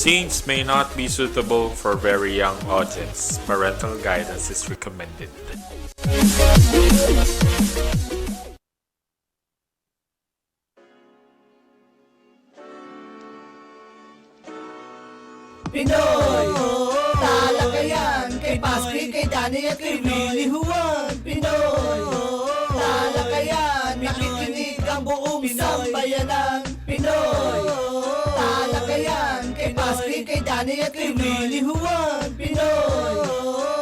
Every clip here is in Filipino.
Teens may not be suitable for very young audience. Parental guidance is recommended. Pinoy, talakayan kay Paski, kay Danny at kay Willie Juan. Pinoy, talakayan, nakikinig ang buong sambayanan. Pinoy, talakayan kay Paski, kay Danny at kay Willie Juan. Pinoy,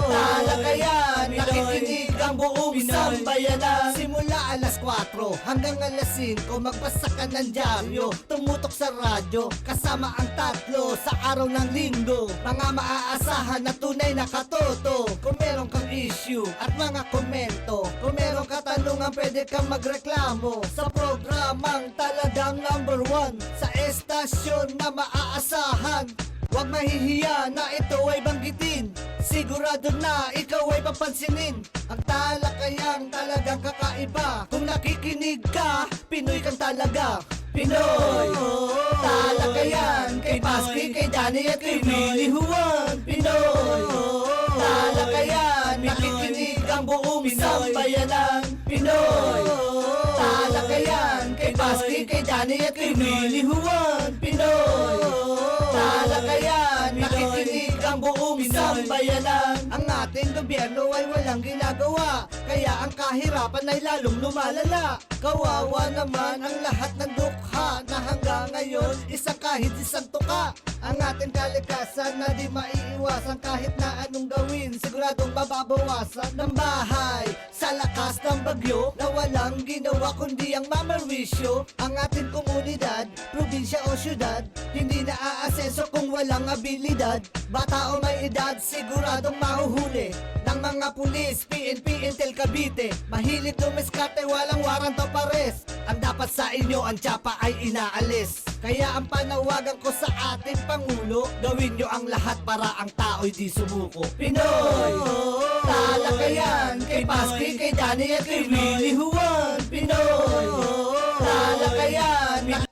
talakayan, nakikinig ang buong sambayanan. Simula alas 4 hanggang alas 5, magbasa ka ng dyaryo, tumutok sa radyo, kasama ang tatlo sa araw ng linggo. Mga maaasahan na tunay na katoto. Kung meron kang issue at mga komento, kung meron katanungan pwede kang magreklamo sa programang talagang number 1 sa estasyon na maaasahan. Huwag mahihiya na ito ay banggitin, sigurado na ikaw ay papansinin. Ang talakayang talagang kakaiba, kung nakikinig ka, Pinoy kang talaga. Pinoy, talakayan kay Paski, kay Danny at kay Willie Juan. Pinoy, talakayan, nakikinig ang buong sambayanan. Pinoy, talakayan kay Paski, kay Danny at kay Willie Juan. Pinoy, talakayan, nakikinig ang buong sambayanan. Ang ating gobyerno ay walang ginagawa, kaya ang kahirapan ay lalong lumalala. Kawawa naman ang lahat ng dukha na hanggang ngayon isang kahit isang tuka. Ang ating kalikasan na di maiiwasan kahit na anong gawin, siguradong mababawasan ng bahay sa lakas ng bagyo na walang ginawa kundi ang mamerwisyo. Ang ating komunidad, probinsya o syudad, hindi na aasenso kung walang abilidad. Bata o may edad, siguradong mahuhuli ng mga pulis, PNP, Intel, Cavite. Mahilig dumiskarte, walang warrant o pares. Ang dapat sa inyo, ang tsapa ay inaalis. Kaya ang panawagan ko sa ating Pangulo, gawin nyo ang lahat para ang tao'y di sumuko. Pinoy, talakayan kay Paski, kay Danny at kay Willie Juan. Pinoy, talakayan.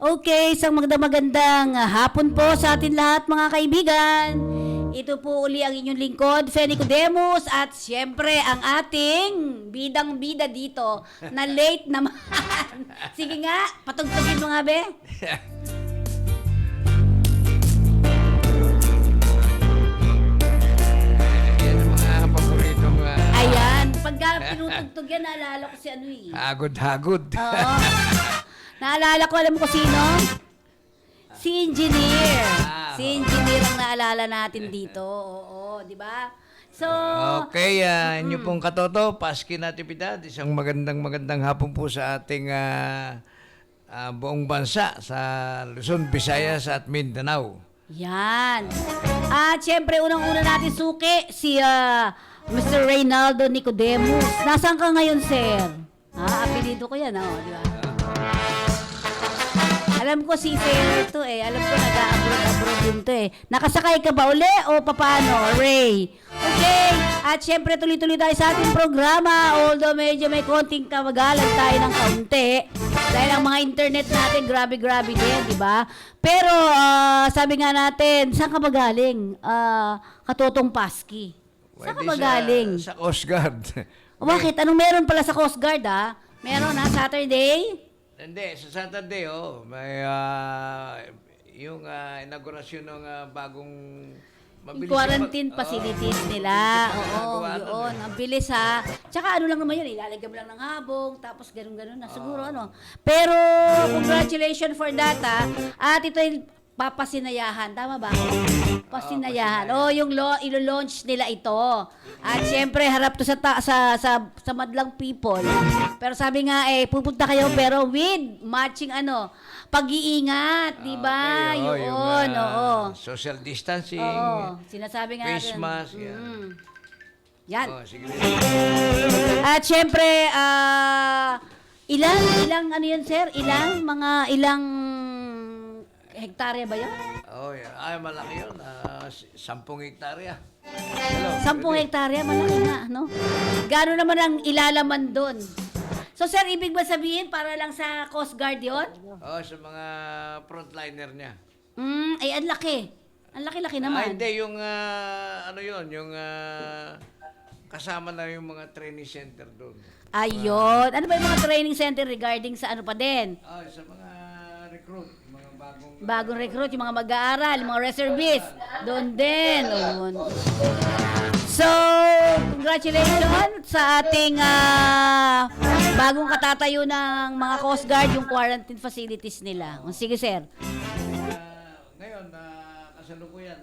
Okay, isang magandang hapon po sa atin lahat mga kaibigan. Ito po uli ang inyong lingkod, Feni Codemus, at siyempre ang ating bidang-bida dito na late naman. Sige nga, patugtugin mo nga be. Yan ang mga paboritong Ayan, pagka pinutugtog yan, naalala ko si ano eh. hagod-hagod. Oo. Naalala ko, alam mo ko sino? Si Engineer. Si Engineer ang naalala natin dito. Oo, di ba? So, Okay, inyo pong katoto, Paski Natividad, isang magandang hapon po sa ating buong bansa sa Luzon, Visayas at Mindanao. yan. At syempre, unang-una natin suki, si Mr. Reynaldo Nicodemus. Nasaan ka ngayon, sir? Apelido ko yan, di ba? Alam ko si Fair to eh. Alam ko nag-abroad din to eh. Nakasakay ka ba uli o paano, Ray? Okay. At syempre tuloy-tuloy tayo sa ating programa. Although medyo may konting kamagalan tayo ng kaunti. Dahil ang mga internet natin, grabe din, di ba? Pero sabi nga natin, saan ka ba galing? Katotong Paski. Saan ka ba galing? Sa Coast Guard. Bakit? Anong meron pala sa Coast Guard Meron Saturday? Hindi, sa Saturday, may yung inaugurasyon ng bagong Yung quarantine facilities nila. Oo, yun. Ang bilis Tsaka ano lang naman yun, ilalagay mo lang ng habong, tapos ganun-ganun na. Siguro Pero, congratulations for that At ito yung papasinayahan. Tama ba? Pasinayahan. Yung ilo-launch nila ito. At syempre, harap to sa madlang people. Pero sabi nga, pupunta kayo pero with matching pag-iingat, di ba? Okay, Yun, oo. social distancing, Sinasabi nga face natin. mask, yan. Yan. Sige. At syempre, ilang ano yun, sir? Ilang hektarya ba yun? Oh, yeah. Ay, malaki yun. 10 hektarya. 10 hektarya, malaki nga, no? Gano'n naman ang ilalaman doon? So, sir, ibig ba sabihin para lang sa Coast Guard yun? Oh, sa mga frontliner niya. Ay, ang laki. Ang laki-laki naman. Hindi, yung ano yun, yung kasama na yung mga training center doon. Ayun. Ano ba yung mga training center regarding sa ano pa din? Ah, sa mga recruit, mga Bagong recruit, yung mga mag-aaral, yung mga reservists. Doon din. Ayun. So, congratulations sa ating bagong katatayo ng mga Coast Guard, yung quarantine facilities nila. Sige, sir. Ngayon, kasalukuyan,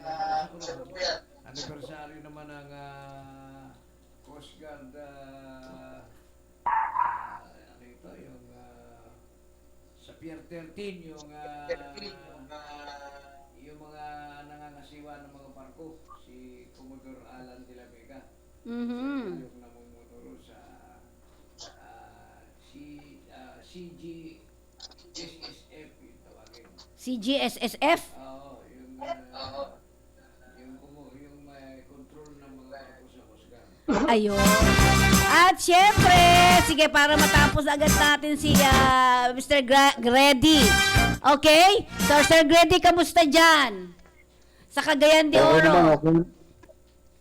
anniversary naman ng Coast Guard, ano ito, yung sa Pier 13, yung mga nangangasiwa ng mga barko, si Commodore Alan de la Vega. Yung namumuno sa CGSSF, yung tawagin. CGSSF? Oo, yung may control ng mga barko sa Coast Guard. Ayun. At syempre, sige, para matapos agad natin si Mr. Grady. Okay? So, Sir Grady, kamusta dyan? Sa Cagayan de Oro.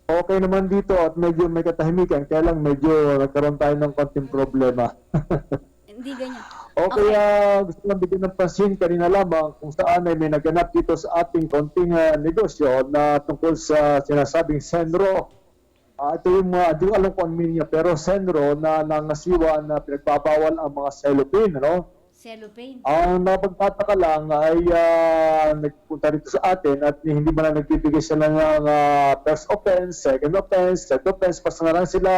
Okay naman dito at medyo may katahimikan, kaya lang medyo nagkaroon tayo ng konting problema. Hindi ganyan. Okay, gusto lang bigyan ng pansin kanina lamang kung saan ay may naganap dito sa ating konting negosyo na tungkol sa sinasabing Senro. Ito yung di ko alam kung ano meaning niya, pero Senro na nangasiwa na pinagbabawal ang mga cellophane, ano? Cellophane. Ang napagtataka lang ay nagpunta rito sa atin at hindi man lang nagbibigay sila ng first offense, second offense, third offense, basta na lang sila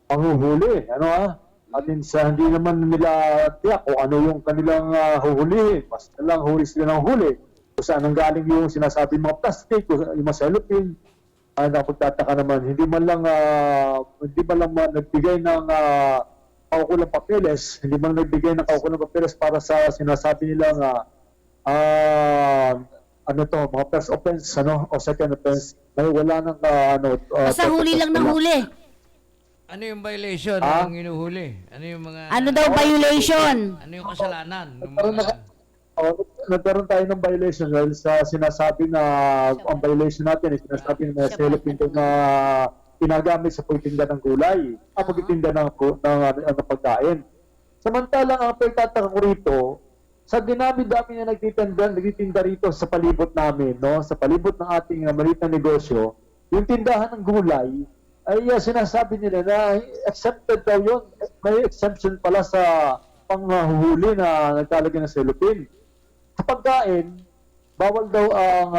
panghuhuli. Ano At hindi naman nila tiyak kung ano yung kanilang huhulihin. Basta lang huli sila ng huli. Kung saan ang galing yung sinasabi mga plastic, yung mga cellophane. Napagtataka naman, hindi man lang nagbigay ng kaukulang papeles, hindi man nagbigay ng kaukulang papeles para sa sinasabi nila mga first offense, o second offense, ay wala nang Basta huli lang ng huli. Ano yung violation ng inuhuli? Ano yung mga... Ano daw violation? Ano yung kasalanan? Nagkaroon tayo ng violation dahil sa sinasabi na ang violation natin ay sinasabi na cellophane na pinagamit sa pagtinda ng gulay, pagtitinda ng pagkain. Samantalang ang pagtataka ko rito, sa dinami-dami na nagtitinda rito sa palibot namin, sa palibot ng ating maliit na negosyo, yung tindahan ng gulay, ay sinasabi nila na accepted daw yun. May exemption pala sa panghuhuli na nagtalagay ng cellophane. Sa pagkain, bawal daw ang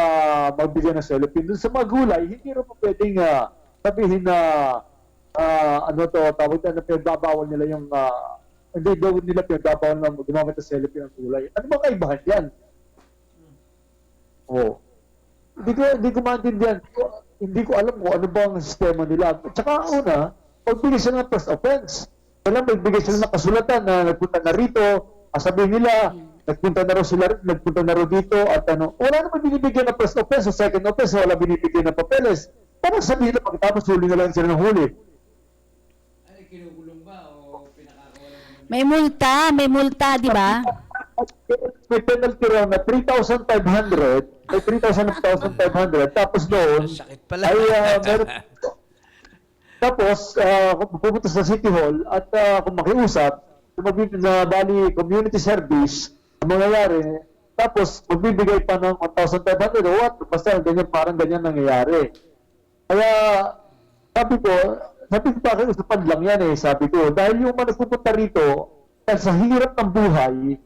magbigay ng cellophane. Doon sa mga gulay, hindi rin pa pwedeng sabihin na tawag na pinagbabawal nila yung hindi daw nila pinagbabawal na gumamit ng cellophane ng gulay. Ano ba kaibahan yan? Hindi ko maintindihan. Hindi ko alam kung ano ba ang sistema nila. At saka una, pagbigay sila ng first offense. Walang magbigay sila ng kasulatan na nagpunta na rito, sabihin nila, nagpunta na raw dito, at wala naman binibigyan ng first offense o second offense, wala binibigyan ng papeles. Parang sabihin na pagkatapos huli na lang sila ng huli. Ay, kinukulong ba o pinakakawalan? May multa, di ba? May penalty raw na 3,500, ay 3,500, tapos doon, Sakit pala. ay meron, tapos pupunta sa City Hall at kung makiusap, na bali community service, ang mangyayari, tapos magbibigay pa ng 1,500 o what, basta parang ganyan nangyayari. Kaya sabi ko pakiusapan lang yan sabi ko, dahil yung mga nagpupunta rito, dahil sa hirap ng buhay,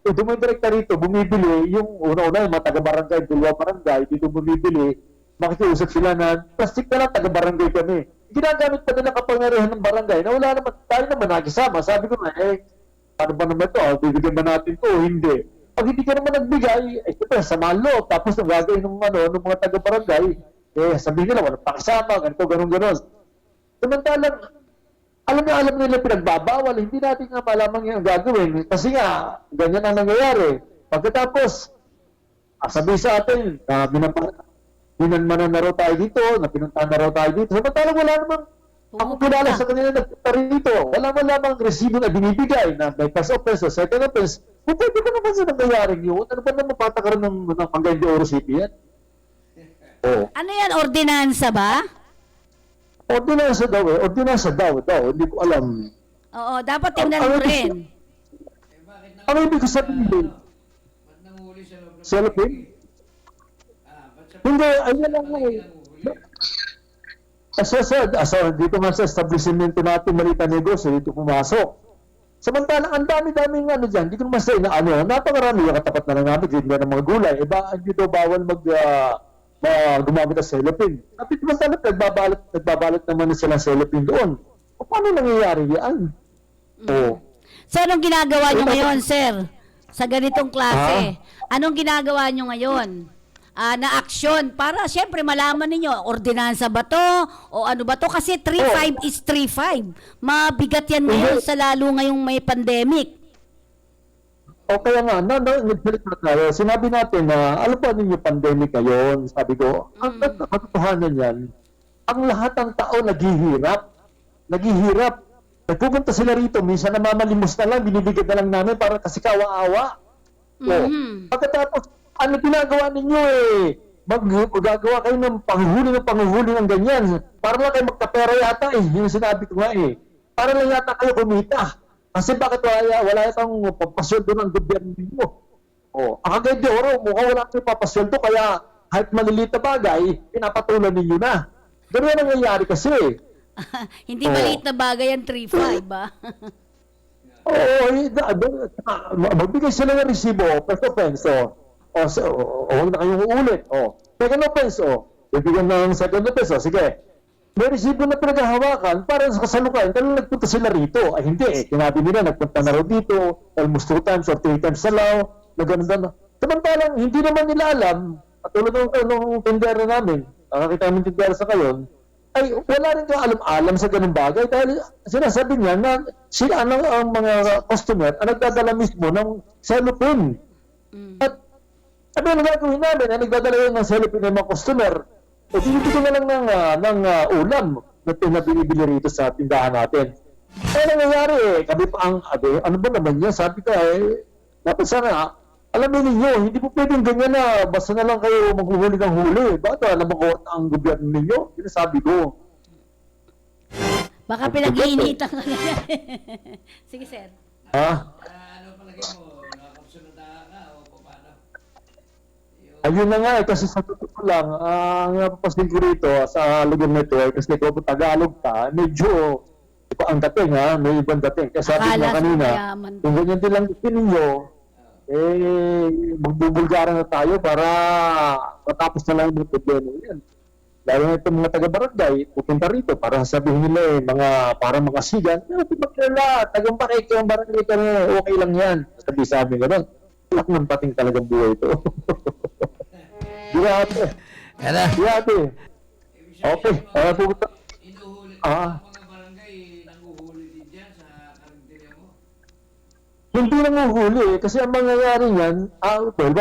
dumidirekta rito, bumibili, yung una-una, yung mga taga-barangay, dalawa barangay, dito bumibili, makikiusap sila na, plastic na lang, taga-barangay kami. Ginagamit pa nila kapangyarihan ng barangay na wala naman, tayo naman nakisama. Sabi ko na, paano ba naman ito? Bibigyan ba natin ito? Hindi. Pag hindi ka naman nagbigay, siyempre, sama ang loob. Tapos ang gagawin ng mga taga-barangay, sabihin nila, walang pakisama, ganito, ganon. Samantalang, alam nila pinagbabawal, hindi natin nga malamang yung gagawin. Kasi nga, ganyan ang nangyayari. Pagkatapos, sabi sa atin, na binanmanan na raw tayo dito, na pinuntahan na raw tayo dito. Samantalang wala namang, ako kilala sa kanila nagpunta rito. Wala man lamang resibo na binibigay na may first offense o second offense. Kung pwede ba naman sa nangyayaring yun? Ano ba naman patakaran ng Pangasinan de Oro City yan? Oh. Ano yan, ordinansa ba? Ordinansa daw eh. Ordinansa daw. Hindi ko alam. Oo, dapat tingnan mo rin. Ang ibig ko sabihin, cellophane? Hindi, ayun lang eh. Dito nga sa establishment natin, malita negosyo, dito pumasok. Samantalang ang dami-daming ano dyan, hindi ko naman sa napakarami yung katapat na lang namin, hindi na ng mga gulay. Hindi daw bawal gumamit ng cellophane. Kapit naman nagbabalot naman na silang cellophane doon. O paano nangyayari yan? Oo. So, anong ginagawa nyo ngayon, sir? Sa ganitong klase. Anong ginagawa nyo ngayon? Na aksyon para syempre malaman ninyo ordinansa ba to o ano ba to kasi 3-5 is 3-5. Mabigat yan ngayon sa lalo ngayong may pandemic. O kaya nga, nagsalit na tayo. Sinabi natin na, alam po ninyo pandemic ngayon, sabi ko, ang katotohanan yan, ang lahat ng tao naghihirap. Nagpupunta sila rito, minsan namamalimos na lang, binibigyan na lang namin para kasi kawa-awa. Pagkatapos, ano ginagawa ninyo eh? Magagawa kayo ng panguhuli ng ganyan. Para lang kayo magkapera yata eh. Yung sinabi ko nga eh. Para lang yata kayo kumita. Kasi bakit wala itong papasweldo ng gobyerno ninyo? Ang Cagayan de Oro, mukhang wala kayo papasweldo kaya kahit maliliit na bagay, pinapatulan ninyo na. Ganyan ang nangyayari kasi. Hindi maliit na bagay ang 3-5 ba? Magbigay sila ng resibo, first offense, huwag na kayong uulit. Second offense, bibigyan ng second offense, sige. May resibo na pinaghahawakan para sa kasalukuyan, kaya nagpunta sila rito. Ay hindi eh, kinabi nila, nagpunta na raw dito, almost 2 times or 3 times sa Lao, na ganun. Samantalang, hindi naman nila alam, at tulad ng tindera namin, nakakita namin tindera sa kayon, ay wala rin ka alam-alam sa ganung bagay dahil sinasabi niya na sila ang mga customer ang nagdadala mismo ng cellophane. At sabi ang gagawin namin na nagdadala yun ng cellophane ng mga customer, o binibigyan na lang ng ulam na binibili rito sa tindahan natin. Kaya nangyayari eh, kami pa ano ba naman yan? Sabi ko dapat sana, alamin ninyo, hindi po pwedeng ganyan na basta na lang kayo maghuhuli ng huli. Bakit alam mo ang gobyerno ninyo? Sinasabi ko. Baka pinag-iinitan ka ganyan. Sige, sir. Ano palagay mo? Nakakasunod ka o paano? Ayun na nga kasi sa totoo lang, ang napapasin ko rito sa lugar nito kasi kung Tagalog ka, medyo iba ang dating may ibang dating. Kaya sabi nga kanina, kung ganyan din lang gusto ninyo, magbubulgaran na tayo para matapos na lang yung problema yan. Lalo na itong mga taga-barangay, pupunta rito para sabihin nila para mga sigan, magkala, tagang-bakit yung barangay ka na, okay lang yan. Sabi sa amin gano'n, wala kong pating talagang buhay ito. Grabe. Grabe. Okay. Pupunta. Inuhuli mga barangay, nanguhuli din dyan sa karinderya mo? Hindi nanguhuli kasi ang mangyayari niyan,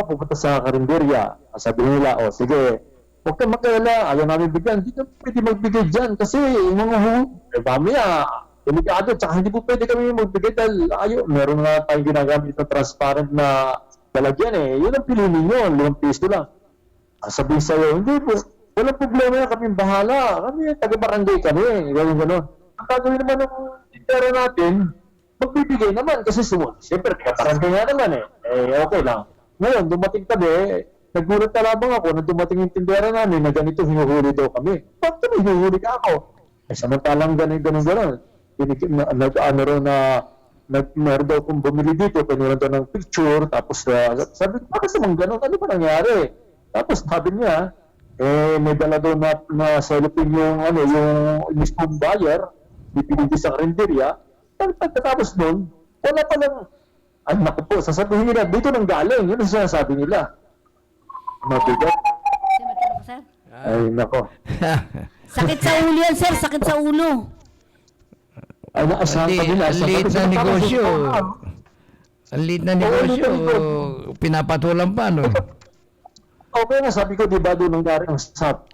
pupunta sa karinderya. Sabi nila, sige, huwag kang magkaila, ayaw namin bigyan. Hindi na pwede magbigay dyan kasi manguhuli. Mamaya, delikado, tsaka hindi po pwede kami magbigay dahil meron nga tayong ginagamit na transparent na lalagyan Yun ang pili ninyo, 5 piso lang. Sabihin sa'yo, hindi po, walang problema kaming bahala. Kami, taga-barangay kami, gano'n. Ang gagawin naman ng tindera natin, magbibigay naman kasi siyempre, taga-barangay nga naman okay lang. Ngayon, dumating kami, nagulat na lamang ako na dumating yung tindera namin na ganito hinuhuli daw kami. Bakit kami hinuhuli ka ako? Samantalang gano'n. Meron daw kung bumili dito, pinuran daw ng picture, tapos sabi ko, bakit naman gano'n? Ano ba nangyari? Tapos sabi niya, may dala daw na cellophane yung mismong buyer, bibili sa karinderya. Tapos nun, wala pa lang, naku po, sasabihin nila, dito nang galing, yun ang sinasabi nila. Mabigat. Sir? Ay, nako. Sakit sa ulo yan, sir. Sakit sa ulo. Ay, naasahan pa nila. Liit na negosyo. Ang liit na negosyo, pinapatulan pa, no? Okay nga, sabi ko, di ba doon nangyari ang SAP,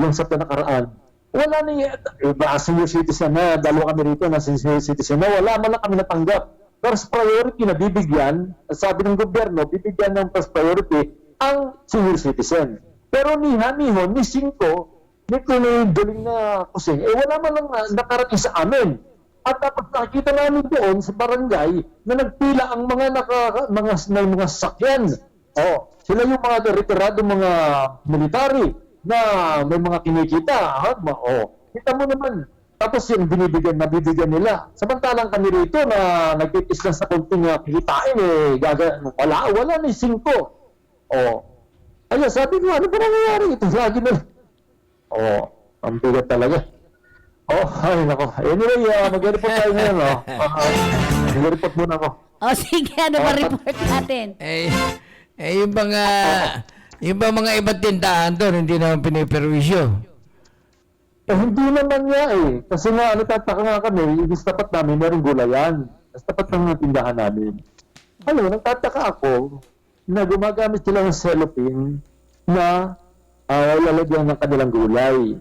yung SAP na nakaraan. Wala na iba senior citizen na, dalawa kami rito na senior citizen na, wala man lang kami natanggap. First priority na bibigyan, sabi ng gobyerno, bibigyan ng first priority ang senior citizen. Pero ni Hanihon, ni Cinco, ni Kuloy Duling na kusing, wala man lang nakarating sa amin. At dapat nakita namin doon sa barangay na nagpila ang mga sasakyan. Sila yung mga retirado mga military na may mga kinikita. Kita mo naman. Tapos yung nabibigyan nila. Samantalang kami rito na nagtitis lang sa konting kikitain, wala ni 5. Ayun, sabi ko, ano ba nangyayari ito? Lagi na. Ang bigat talaga. Ay, nako. Anyway, mag-report tayo ngayon, mag-report muna ako. Sige, ano ba report natin? Yung mga ibang tindahan doon, hindi naman piniperwisyo. Hindi naman nga Kasi nga, tataka nga kami, ibig tapat namin, merong gulayan. Tapos tapat ng tindahan namin. Nagtataka ako na gumagamit sila ng cellophane na lalagyan ng kanilang gulay.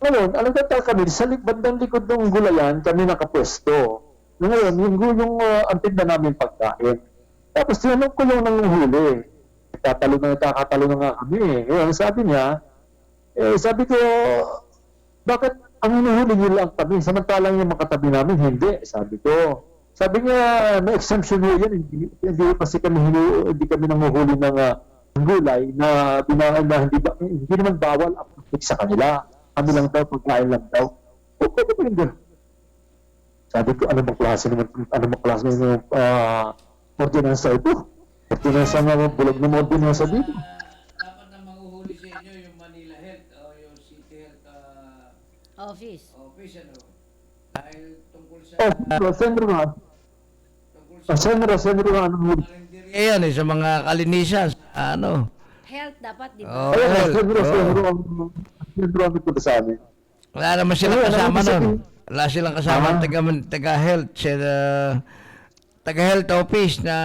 Ngayon, alam ka kami, sa bandang likod ng gulayan, kami nakapwesto. Ngayon, yung antinda namin pagkain. Tapos tinanong ko yung nanguhuli. Nakakatalo na nga kami. Ngayon, sabi niya, sabi ko, bakit ang hinuhuli niyo lang kami, samantalang yung makatabi namin, hindi. Sabi ko. Sabi niya, may exemption niyo yan. Hindi kasi hindi kami nanguhuli ng gulay na binangan na hindi naman bawal applic sa kanila. Kami lang daw, pagkain lang daw. Pwede pa yun. Sabi ko, ano bang klase ng ordinansa ito? Ordinansa nga, bulag na mga ordinansa dito. Dapat na manguhuli sa inyo yung Manila Health o yung City Health Office. ano? Dahil tungkol sa... Sendro nga. Sendro nga. Ayan, sa mga kalinisan, Health dapat, di Oh, ba? Sendro ang ito sa amin. Wala naman silang kasama nun. Wala silang kasama taga-health, taga-health office na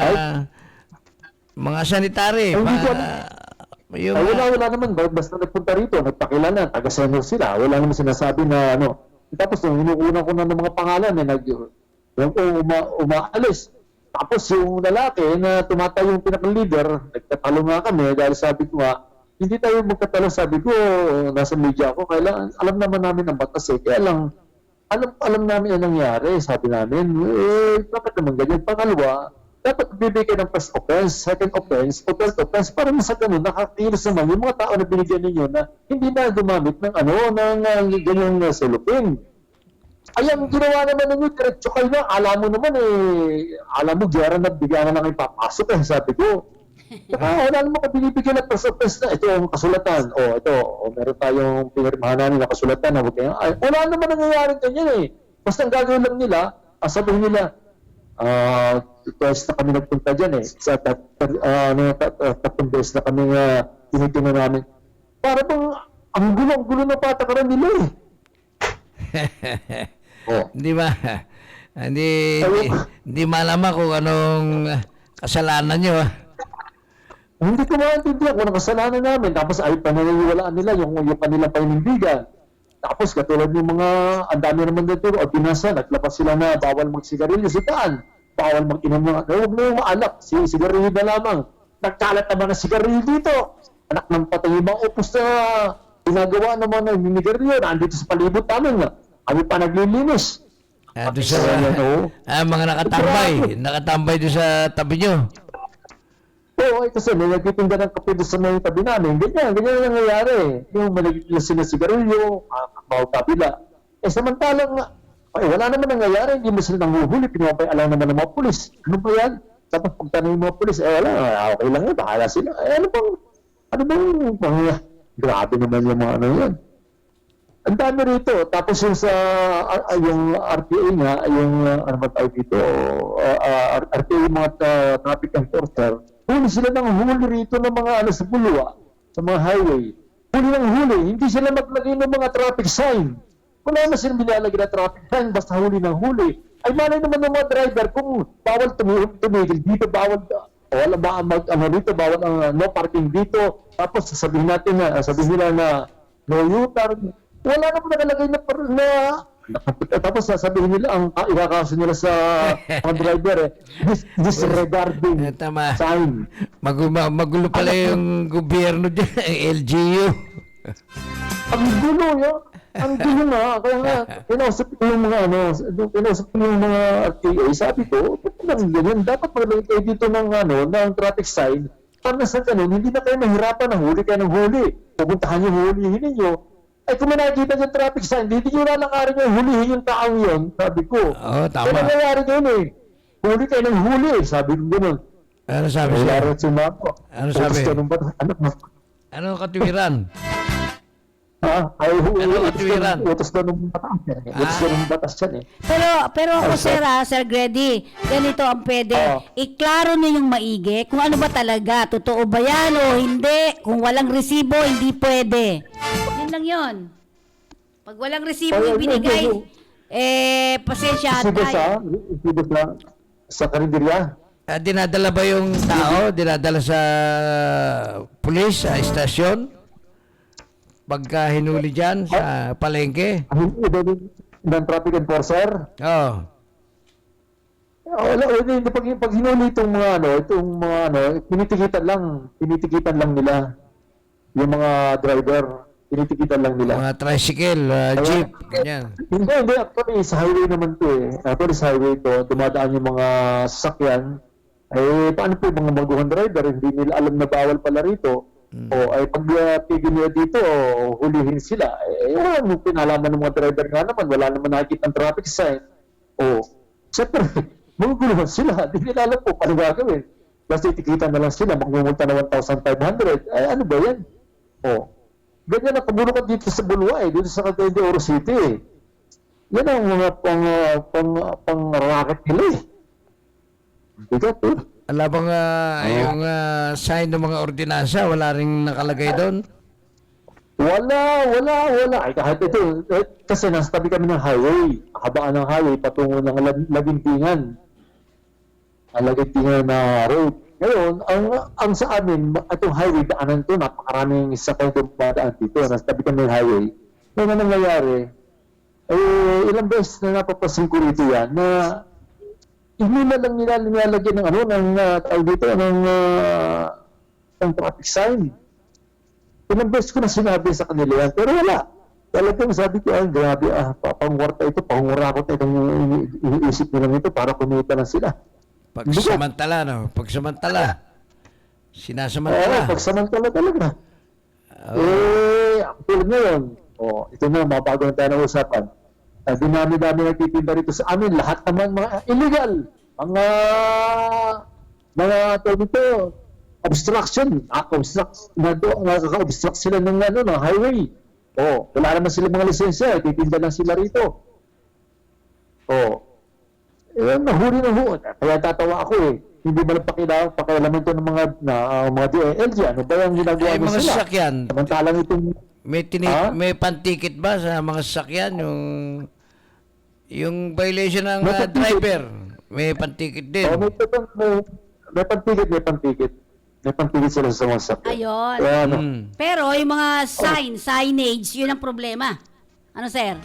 mga sanitary. Wala naman. Basta nagpunta rito, nagpakilala, taga-senior sila. Wala naman sinasabi na Tapos yung inuuna ko na ng mga pangalan, umaalis. Tapos yung lalaki na tumatay yung pinaka-leader, nagtatalo nga kami dahil sabi ko nga, hindi tayo magkatalo, sabi ko, nasa media ako, kailangan, alam naman namin ang batas kaya lang, alam namin ang nangyari, sabi namin, bakit naman ganyan? Pangalawa, dapat bibigay ng first offense, second offense, o third offense, para sa ganun, nakakilos naman yung mga tao na binigyan ninyo na hindi na gumamit ng ganyang cellophane. Ayan, ginawa naman ninyo, diretso kayo na, alam mo, gera na bigyan na lang kayo papasok, sabi ko. Wala naman ka binibigyan ng first offense na ito ang kasulatan. Meron tayong pinirmahan namin na kasulatan na wala naman nangyayari ganyan Basta ang gagawin lang nila, sabihin nila, twice na kami nagpunta dyan sa tatlong beses na kami tinitingnan namin. Para bang ang gulo na patakaran nila Hindi ba? Hindi malaman kung anong kasalanan nyo. Hindi ko maintindihan kung anong kasalanan namin. Tapos ay pananiwalaan nila yung kanilang paninindigan. Tapos katulad ng mga, ang dami naman dito, binasa, naglabas sila na bawal magsigarilyo sa daan. Bawal mag-inom ng, huwag na yung maalak, sigarilyo na lamang. Nagkalat naman ng sigarilyo dito. Anak ng patay, yung mga upos na ginagawa naman ng minigarilyo, nandito sa palibot namin. Kami pa naglilinis. Doon sa mga nakatambay doon sa tabi nyo. Kasi may nagtitinda ng kape doon sa may tabi namin. Ganyan ang nangyayari. Yung malagigil sila sigarilyo, bawal kapila. Samantalang, wala naman nangyayari. Hindi mo sila nanguhuli. Pinapay alam naman ng mga pulis. Ano ba yan? Tapos pagtanong yung mga pulis, okay lang yan. Bahala sila. Ano bang, grabe naman yung mga yan. Ang dami rito. Tapos yung sa, yung RTA nga, yung, RTA mga traffic enforcer, huli sila ng huli rito ng mga sa bulwa, sa mga highway. Huli ng huli, hindi sila maglagay ng mga traffic sign. Wala na silang binalagay na traffic sign, basta huli ng huli. Ay malay naman ng mga driver kung bawal tumigil dito, bawal wala ba dito, bawal ang no parking dito. Tapos sasabihin natin na, sabihin nila na no U-turn. Wala naman nakalagay na tapos sasabihin nila, ang ikakaso nila sa mga driver disregarding Tama. sign. Magulo pala yung gobyerno dyan, LGU. Ang gulo yun. Ang gulo nga. Kaya nga, pinausap ko yung mga RTA. Sabi ko, ba't lang ganyan? Dapat maglagay kayo dito ng traffic sign. Para sa ganun, hindi na kayo mahirapan na huli kayo ng huli. Pupuntahan yung hulihin ninyo. Ay kung may nakikita yung traffic sign, hindi nyo lalakarin yung hulihin yung taong yun. Sabi ko. Oo, tama. Kaya nangyayari yun eh. Huli kayo ng huli. Sabi ko gano'n. Ano sabi Ay, siya? larat si Mako. Ano sabi? Ano katiwiran? Ay, Ano katiwiran? utos na ng batas yan eh. Utos na ng batas yan eh. Pero ako, Sir Grady, ganito ang pwede. Oo. Iklaro niyo yung maigi kung ano ba talaga. Totoo ba yan o hindi? Kung walang resibo, hindi pwede. Yun lang yun. Pag walang resibo Ayun, ibinigay, yun. pasensya Isibo tayo. sa karinderya. Dinadala ba yung tao? Dinadala sa pulis, sa estasyon? Pagka hinuli dyan sa palengke? Ng traffic enforcer. Oo. Wala, hindi pag hinuli itong mga tinitikitan lang nila. Yung mga driver, tinitikitan lang nila. Mga tricycle, jeep, ganyan. Hindi, actually sa highway naman to eh. Actually sa highway to, dumadaan yung mga sasakyan. Eh, paano po yung mga baguhan driver? Hindi nila alam na bawal pala rito. O ay pag tigil nila dito, hulihin sila. Eh, wala nung pinalaman ng mga driver nga naman. Wala naman nakikita ang traffic sign. O, siyempre, maguguluhan sila. Hindi nila alam po paano gagawin. Kasi tikitan na lang sila, magmumulta na 1,500. Ay, ano ba yan? O, ganyan ang kabulukan dito sa Bulwa dito sa Cagayan de Oro City eh. Yan ang mga pang-racket nila eh. Bigat eh. Alam bang yung sign ng mga ordinansa, wala rin nakalagay doon? Wala. Ay, kahit ito, kasi nasa tabi kami ng highway. Habaan ng highway, patungo ng Lagintingan. Ang Lagintingan na road. Ngayon, ang sa amin, itong highway, daanan ito, napakaraming sakay doon daan dito. Nasa tabi kami ng highway. Ngayon, ang nangyayari, ilang beses na napapasin ko rito yan, na hindi na lang nila nilalagyan ng traffic sign. Ilang beses ko na sinabi sa kanila yan, pero wala. Talagang sabi ko, ay grabe, pangwarta ito, pangwarakot itong iniisip nila ito para kumita lang sila. Pagsamantala, no? Pagsamantala. Oo, Sinasamantala. pagsamantala talaga. Ang tulad ngayon, ito na, mabago na tayo ng usapan. Dinami-dami nagtitinda rito sa amin, lahat naman mga illegal, mga tawag ito, obstruction, nakaka-obstruct sila ng highway. Wala naman sila mga lisensya, titinda lang sila rito. Nahuli na ho. Kaya tatawa ako eh. Hindi ba lang pakialaman ito ng mga DLG? Ano ba yung ginagawa Ay, nila mga sila? sasakyan. Samantalang itong May pantikit ba sa mga sasakyan? Yung violation ng May pantikit. driver? May pantikit din. may pantikit. May pantikit sila sa mga sakyan. Ayun. Kaya Pero yung mga signage, yun ang problema. Ano, sir?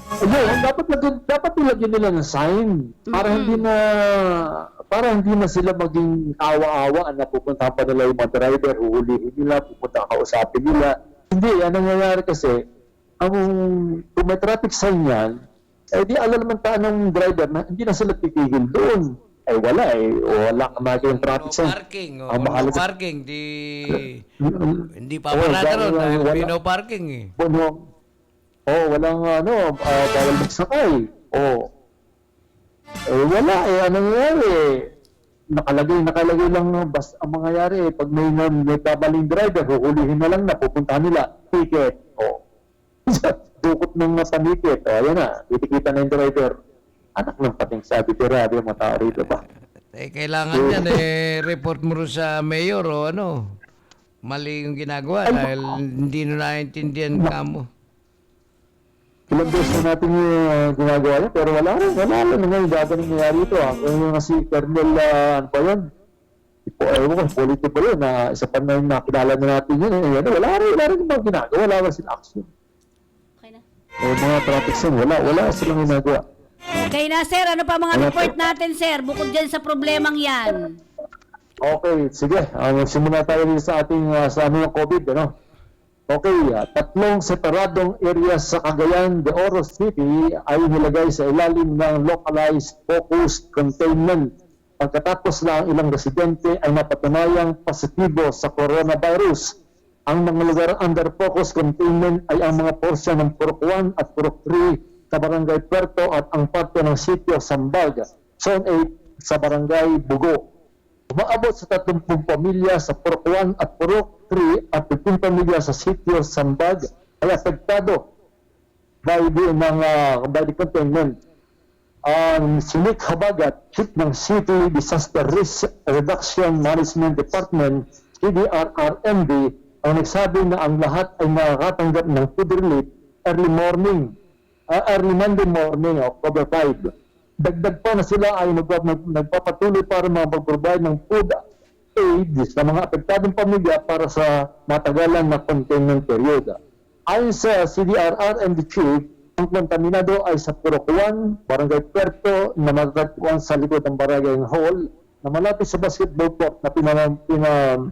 dapat nilagyan nila ng sign para hindi na sila maging awa-awa na pupunta pa nila yung mga driver, uhulihin nila, pupunta kausapin nila. Hindi, ang nangyayari kasi, kung may traffic sign yan, di alam naman tayo ng driver na hindi na sila titigil doon. Wala wala kang yung traffic sign. Parking. Ang mahalaga- Parking. Hindi pa parada ron. Dahil no parking eh. Walang bawal magsakay. Wala anong nangyayari? Nakalagay lang ang mangyayari pag may nagbabaling driver, huhulihin na lang na pupuntahan nila, ticket. Dukot ng panikit. Ayan na, titikita na yung driver. Anak ng pating sabi, grabe yung mata rito ba? Kailangan yan report mo rin sa mayor o mali yung ginagawa dahil hindi na naintindihan ka mo. Ilang beses na natin ginagawa yun, pero wala rin ngayon gagawin nangyari ito. Kung yung si Colonel, ano pa yun? Ewan ko, polito pa yun, na isa pa na yung nakilala na natin yun. Wala rin mga ginagawa, wala rin sila action. Okay na. Mga traffic sign, wala silang ginagawa. Okay na, sir. Ano pa mga report natin, sir? Bukod dyan sa problemang yan. Okay, sige. Simula tayo dito sa ating sa aming COVID, ano? Okay, tatlong separadong areas sa Cagayan de Oro City ay nilagay sa ilalim ng localized focused containment. Pagkatapos na ang ilang residente ay napatunayang positibo sa coronavirus. Ang mga lugar under focused containment ay ang mga porsyon ng Purok 1 at Purok 3 sa Barangay Puerto at ang parte ng sitio Sambag, Zone 8 sa Barangay Bugo. Umaabot sa 30 pamilya sa Purok 1 at Purok 3 at 15 pamilya sa sitio Sambag ay apektado by the containment. Si Nick Habagat, Chief ng City Disaster Risk Reduction Management Department, CDRRMD, ang nagsabi na ang lahat ay nakakatanggap ng food relief early Monday morning, October 5. Dagdag pa na sila ay nagpapatuloy para mag-provide ng food aid sa mga apektadong pamilya para sa matagalan na containment period. Ayon sa CDRR and the Chief, ang kontaminado ay sa Purok 1, Barangay Puerto, na matatagpuan sa likod ng Barangay Hall, na malapit sa basketball court na pinamamahalan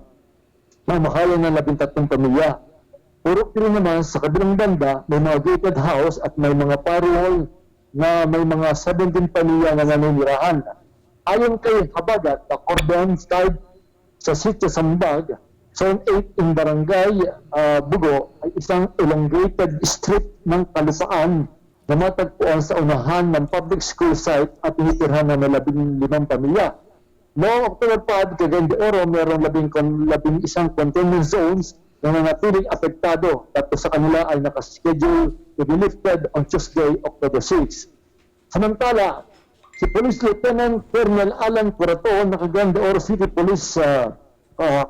ng 13 pamilya. Purok 3 naman sa kabilang banda, may mga gated house at may mga parol na may mga 17 pamilya na naninirahan. Ayon kay Habagat, the cordon side sa sitio Sambag, Zone 8 in Barangay Bugo ay isang elongated strip ng kalupaan na matagpuan sa unahan ng public school site at tinitirhan na may 15 pamilya. Noong October 5, Cagayan de Oro, mayroong 11 containment zones na nanatiling apektado. Tatlo sa kanila ay nakaschedule to be lifted on Tuesday, October 6. Samantala, si Police Lieutenant Colonel Alan Curato ng Cagayan de Oro City Police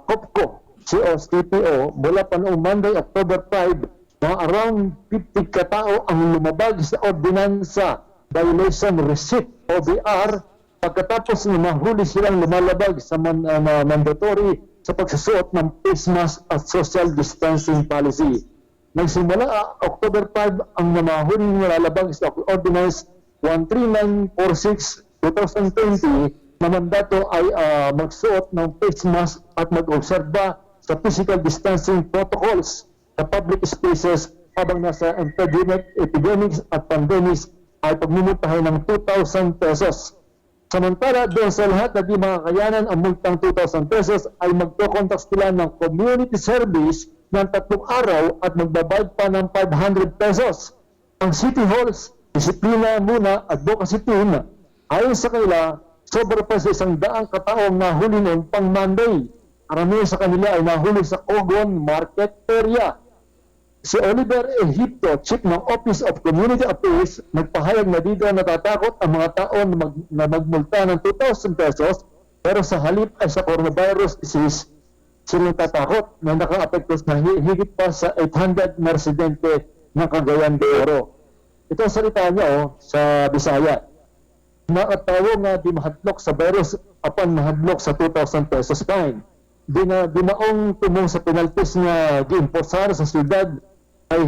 COPCO, COSTPO, mula pa noong Monday, October 5, mga around 50 katao ang lumabag sa Ordinansa Violation Receipt, OVR, pagkatapos na mahuli silang lumalabag sa mandatory sa pagsusuot ng face mask at social distancing policy. Nagsimula October 5 ang namahuling nilalabag sa Ordinance 13946-2020 na mandato ay magsuot ng face mask at mag-obserba sa physical distancing protocols sa public spaces habang nasa epidemics at pandemics ay pagmumutahin ng 2,000 pesos. Samantala, doon sa lahat na di makakayanan ang multang 2,000 pesos ay magko-contact sila ng community service ng 3 araw at magbabayad pa ng 500 pesos. Ang City Halls, disiplina muna, advocacy team, ayon sa kanila, sobra pa sa 100 kataong nahuli noon pang Monday. Karamihan sa kanila ay nahuli sa Ogon Market Area. Si Oliver Egipto, Chief ng Office of Community Affairs, nagpahayag na dito natatakot ang mga tao na magmulta ng 2,000 pesos pero sa halip ay sa coronavirus disease sila tatakot na naka-apekto na higit pa sa 800 na residente ng Cagayan de Oro. Ito ang salita niya sa Bisaya. Nakatawo nga di mahadlok sa virus apan mahadlok sa 2,000 pesos fine. Di maong tumong sa penalties nga giimposar sa syudad ay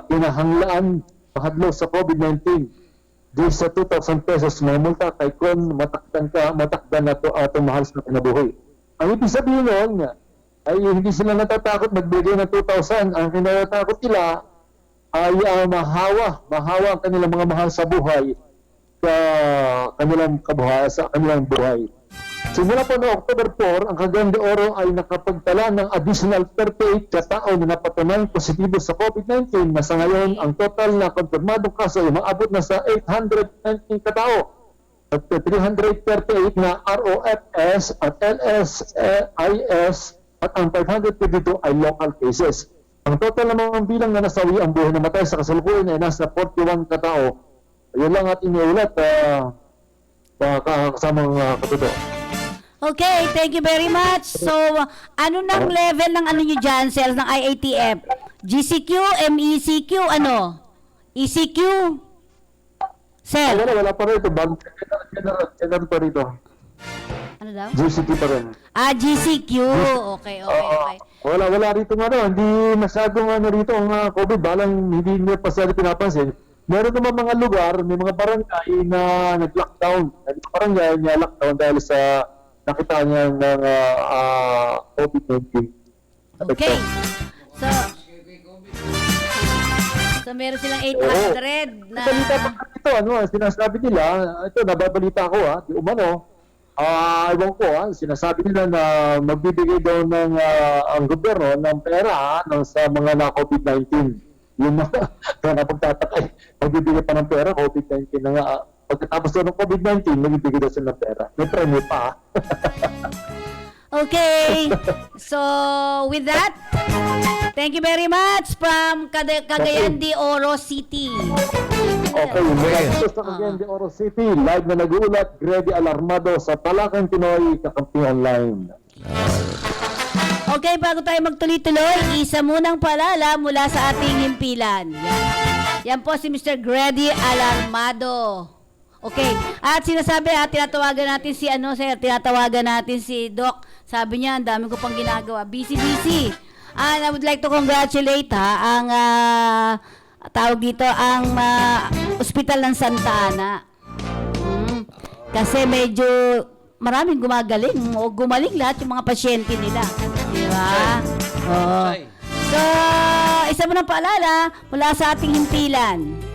kinahanglaan mahadlok sa COVID-19. Di sa 2,000 pesos na multa kay kung matakdan na to atong mahal sa kinabuhi. Ang ibig sabihin nun ay hindi sila natatakot magbigay ng 2,000. Ang kinatatakot nila ay mahawa ang kanilang mga mahal sa buhay sa kanilang buhay. Simula po noong October 4, ang Cagayan de Oro ay nakapagtala ng additional 38 katao na napatunayang positibo sa COVID-19 na sa ngayon ang total na konfirmadong kaso ay umaabot na sa 819 katao. At 338 na ROFS at LSIS at ang 552 ay local cases. Ang total namang bilang na nasawi ang buhay na matay sa kasalukuyan ay nasa 41 katao. Ayun lang at iniulat kasamang katuto. Okay, thank you very much. So, ano nang level ng ano nyo dyan, sales ng IATF? GCQ, MECQ, ano? ECQ? Sir, Wala pa rito. General pa rito. ano daw? GCT pa rin. GCQ. Okay. Wala rito hindi masyadong rito ang COVID, balang hindi niya pasyado pinapansin. Meron naman mga lugar, may mga barangay na nag-lockdown. Barangay niya lockdown dahil sa nakita niya ng COVID-19. Okay. So meron silang 800 na... Balita pa ito, sinasabi nila, ito, nababalita ko di umano, ewan ko sinasabi nila na magbibigay daw ng ang gobyerno ng pera sa mga na-COVID-19. Yung mga napagtataka, magbibigay pa ng pera, COVID-19 na nga. Pagkatapos daw ng COVID-19, magbibigay daw sila ng pera. May premyo pa. Okay. So, with that, thank you very much from Cagayan de Oro City. Okay, mula sa Cagayan de Oro City, live na nag-uulat, Grady Alarmado sa Talakang Pinoy, Kakampi Online. Okay, bago tayo magtuloy-tuloy, isa munang paalala mula sa ating himpilan. Yan po si Mr. Grady Alarmado. Okay, at sinasabi tinatawagan natin si tinatawagan natin si Doc. Sabi niya, ang dami ko pang ginagawa. Busy. And I would like to congratulate ang tawag dito, ang ospital ng Santa Ana. Kasi medyo maraming gumagaling o gumaling lahat yung mga pasyente nila. Di ba? Oo. So, isa mo ng paalala mula sa ating himpilan.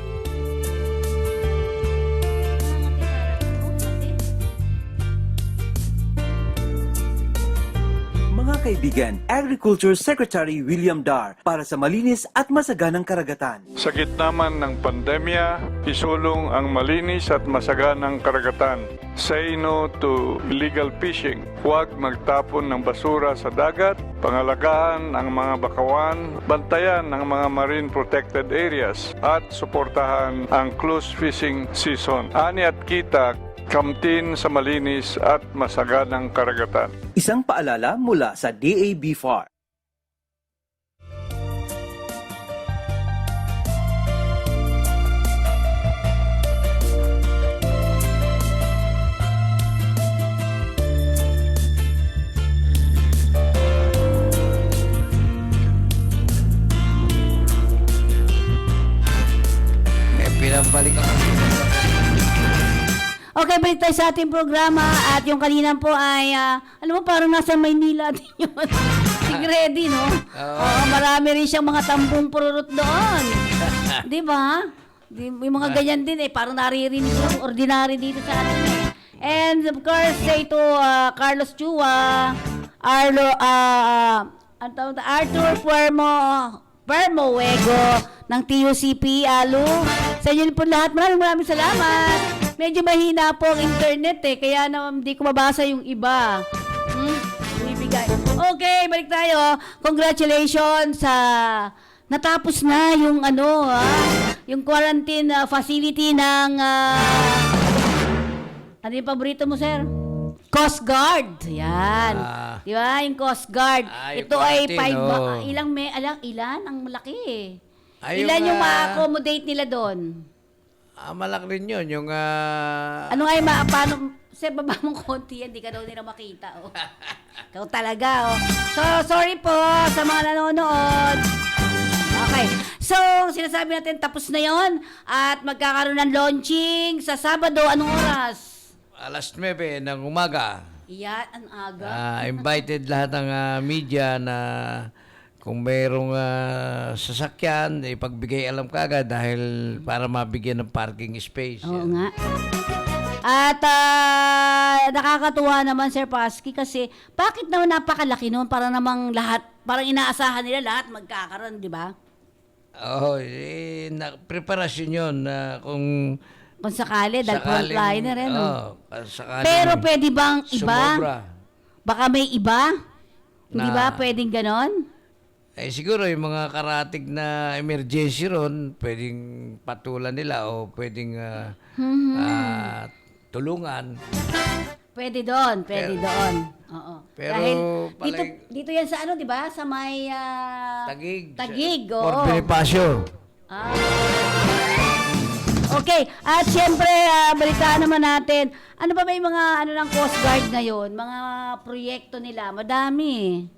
Mga kaibigan, Agriculture Secretary William Dar para sa malinis at masaganang karagatan. Sa gitna man ng pandemya, isulong ang malinis at masaganang karagatan. Say no to illegal fishing. Huwag magtapon ng basura sa dagat, pangalagaan ang mga bakawan, bantayan ang mga marine protected areas, at suportahan ang close fishing season. Ani at kita, kamtin sa malinis at masaganang karagatan. Isang paalala mula sa DABFAR. Pinabalik ako. Okay, balik tayo sa ating programa at yung kanina po ay, alam mo, parang nasa Maynila din yun. Ready, no? Oo, marami rin siyang mga tambong pururot doon. Di ba? Yung mga ganyan din parang naririnig yung ordinary dito sa atin And of course, say to Carlos Chua, Arthur Puermo-Wego ng TUCP, Alu. Sa inyo po lahat, maraming salamat. Medyo mahina po ang internet kaya naman hindi ko mabasa yung iba. Ibigay. Okay, balik tayo. Congratulations sa natapos na yung yung quarantine facility ng ano yung paborito mo, sir? Coast Guard. Yan. Di ba? Yung Coast Guard. Yung Ito ay quarantine, ilan ang malaki Ay, ilan yung yung, ma-accommodate nila doon? Malak rin yun, yung... Ano nga paano, sa baba mong konti yan, di ka daw nila makita. Ikaw talaga, So, sorry po sa mga nanonood. Okay. So, sinasabi natin, tapos na yon at magkakaroon ng launching sa Sabado. Anong oras? Alas 9 ng umaga. Yan, ang aga. Invited lahat ng media na kung mayroong sasakyan, ipagbigay alam kagad dahil para mabigyan ng parking space. Oo nga. At nakakatuwa naman, Sir Paski, kasi bakit naman napakalaki noon para namang lahat, parang inaasahan nila lahat magkakaroon, di ba? Oo, preparasyon yun kung Kung sakali, dahil frontliner sakaling Pero pwede bang iba? sumobra. Baka may iba? Hindi Na- ba pwedeng ganon? Siguro yung mga karatig na emergency ron, pwedeng patulan nila o pwedeng tulungan. Pwede doon, pwede doon. Oo. pero Dahil palagi- dito yan sa di ba? Sa may Tagig. Tagig, Or oo. Bonifacio. Ah. Okay, at syempre, balitaan naman natin, ano ba may mga ano ng Coast Guard ngayon? Mga proyekto nila, madami.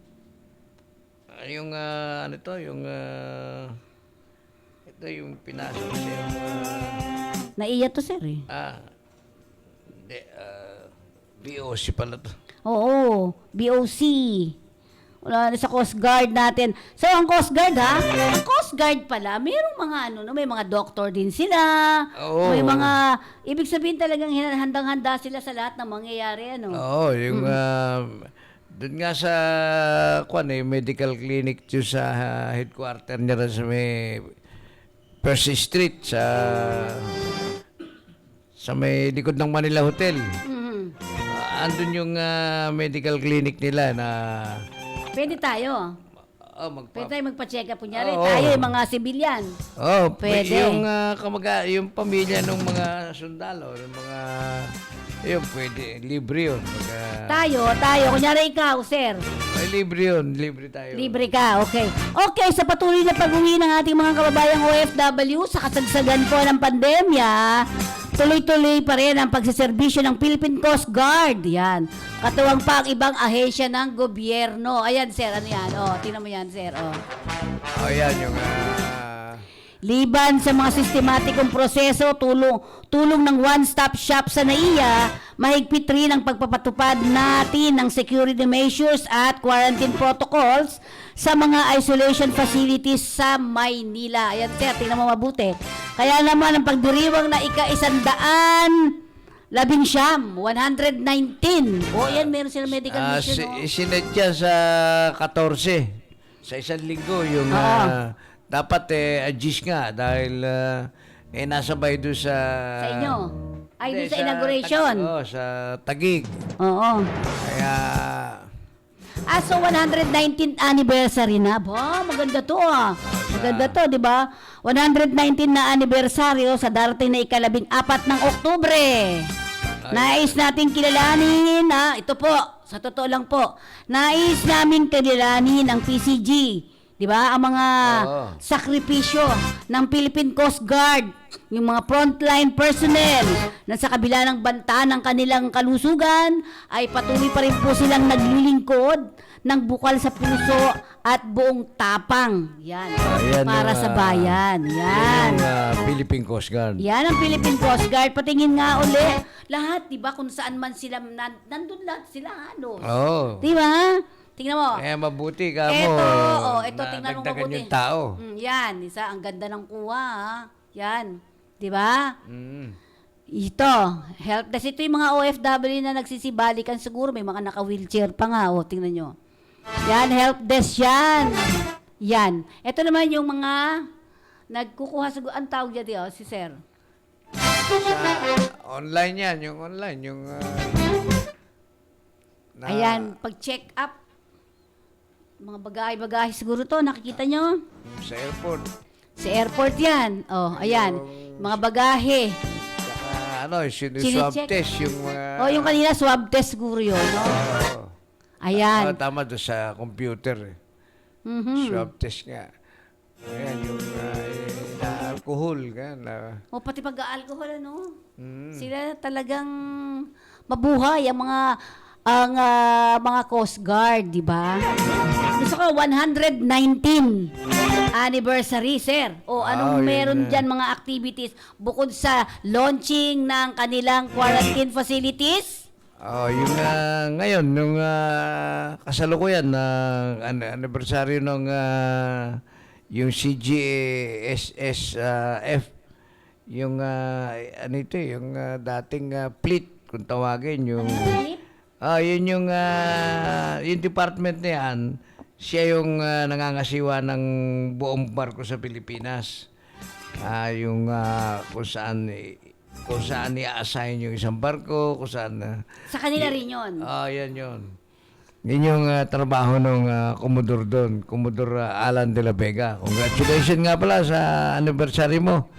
Yung, ano to, yung, ito yung pinasok kasi yung, Naiya to, sir, eh. hindi, BOC pala to. Oo, BOC. Wala na sa Coast Guard natin. So, ang Coast Guard, ha? Ang Coast Guard pala, mayroong mga ano, no? May mga doktor din sila. Oo. May mga, ibig sabihin talagang handang-handa sila sa lahat ng mangyayari, ano? Oo, yung, doon nga sa, medical clinic yun sa headquarter niya rin sa may First Street, sa may likod ng Manila Hotel. Andun yung medical clinic nila na Pwede tayo. oh, Pwede tayo magpa-check up. Kunyari, Oo. tayo yung mga civilian. Oh, Pwede. yung yung pamilya ng mga sundalo, ng mga yun, pwede libre yun. Tayo. Kunyari ikaw, sir. Ay, libre yun, libre tayo. Libre ka, okay. Okay, sa patuloy na pag-uwi ng ating mga kababayang OFW sa kasagsagan po ng pandemya, tuloy-tuloy pa rin ang pagsiservisyo ng Philippine Coast Guard. Yan. Katuwang pa ang ibang ahensya ng gobyerno. Ayan, sir, ano yan? Oh, tingnan mo yan, sir. Oh. Oh, yan yung Liban sa mga sistematikong proseso, tulong ng one-stop shop sa NAIA, mahigpit rin ang pagpapatupad natin ng security measures at quarantine protocols sa mga isolation facilities sa Maynila. Ayan, sir, tingnan mo mabuti. Kaya naman ang pagdiriwang na ika-119, 119. O yan, meron silang medical mission. Isinet yan sa 14, sa isang linggo, yung dapat adjust nga dahil nasabay doon sa... Sa inyo? Ay, Hindi, doon sa inauguration? Sa Taguig. Oo. Kaya... So 119th anniversary na. Ba, maganda to ah. Maganda to, di ba? 119 na anibersaryo sa darating na ika-14 ng Oktubre. Nais nating kilalanin, ito po, sa totoo lang po, nais namin kilalanin ang PCG. Di ba? Ang mga sakripisyo ng Philippine Coast Guard, yung mga frontline personnel na sa kabila ng banta ng kanilang kalusugan ay patuloy pa rin po silang naglilingkod ng bukal sa puso at buong tapang. Yan. Ayan Para yung, sa bayan. Yan. Yung Philippine Coast Guard. Yan ang Philippine Coast Guard. Patingin nga uli. Lahat, di ba, kung saan man sila, nandun lahat sila halos. Oo. Di ba? Tingnan mo. Kaya mabuti ka mo. Ito, tingnan mo nadagdagan mabuti. yung tao. Yan, ang ganda ng kuha, ha? Yan. Di ba? Mm. Ito, helpless. Ito yung mga OFW na nagsisibalikan siguro. May mga naka-wheelchair pa nga. Tingnan nyo. Yan, helpdesk yan. Yan. Ito naman yung mga nagkukuha siguro. Ang tawag dyan, si Sir. Online yan, yung online, yung... Ayan, pag-check up. Mga bagay-bagay siguro to, nakikita nyo? Sa airport. Sa airport yan. Oh, ayan. Mga bagahe. Saka swab Chine-check. test yung mga... Yung kanina swab test siguro yun, no? Ayan. Tama doon sa computer. Swab test nga. Ayan, yung alcohol. O pati pag-alcohol, ano? Sila talagang mabuhay ang mga Coast Guard, di ba? Gusto ko 119 anniversary, sir. O anong meron dyan mga activities bukod sa launching ng kanilang quarantine facilities? Yung ngayon, nung kasalukuyan na anniversary ng yung CGSSF, yung yung dating fleet, kung tawagin, yung yun yung department na yan, siya yung nangangasiwa ng buong barko sa Pilipinas. Yung kung saan i-assign yung isang barko, kung saan... Sa kanila rin yun. Yan yun. Yun yung trabaho ng Commodore doon, Commodore Alan de la Vega. Congratulations nga pala sa anniversary mo.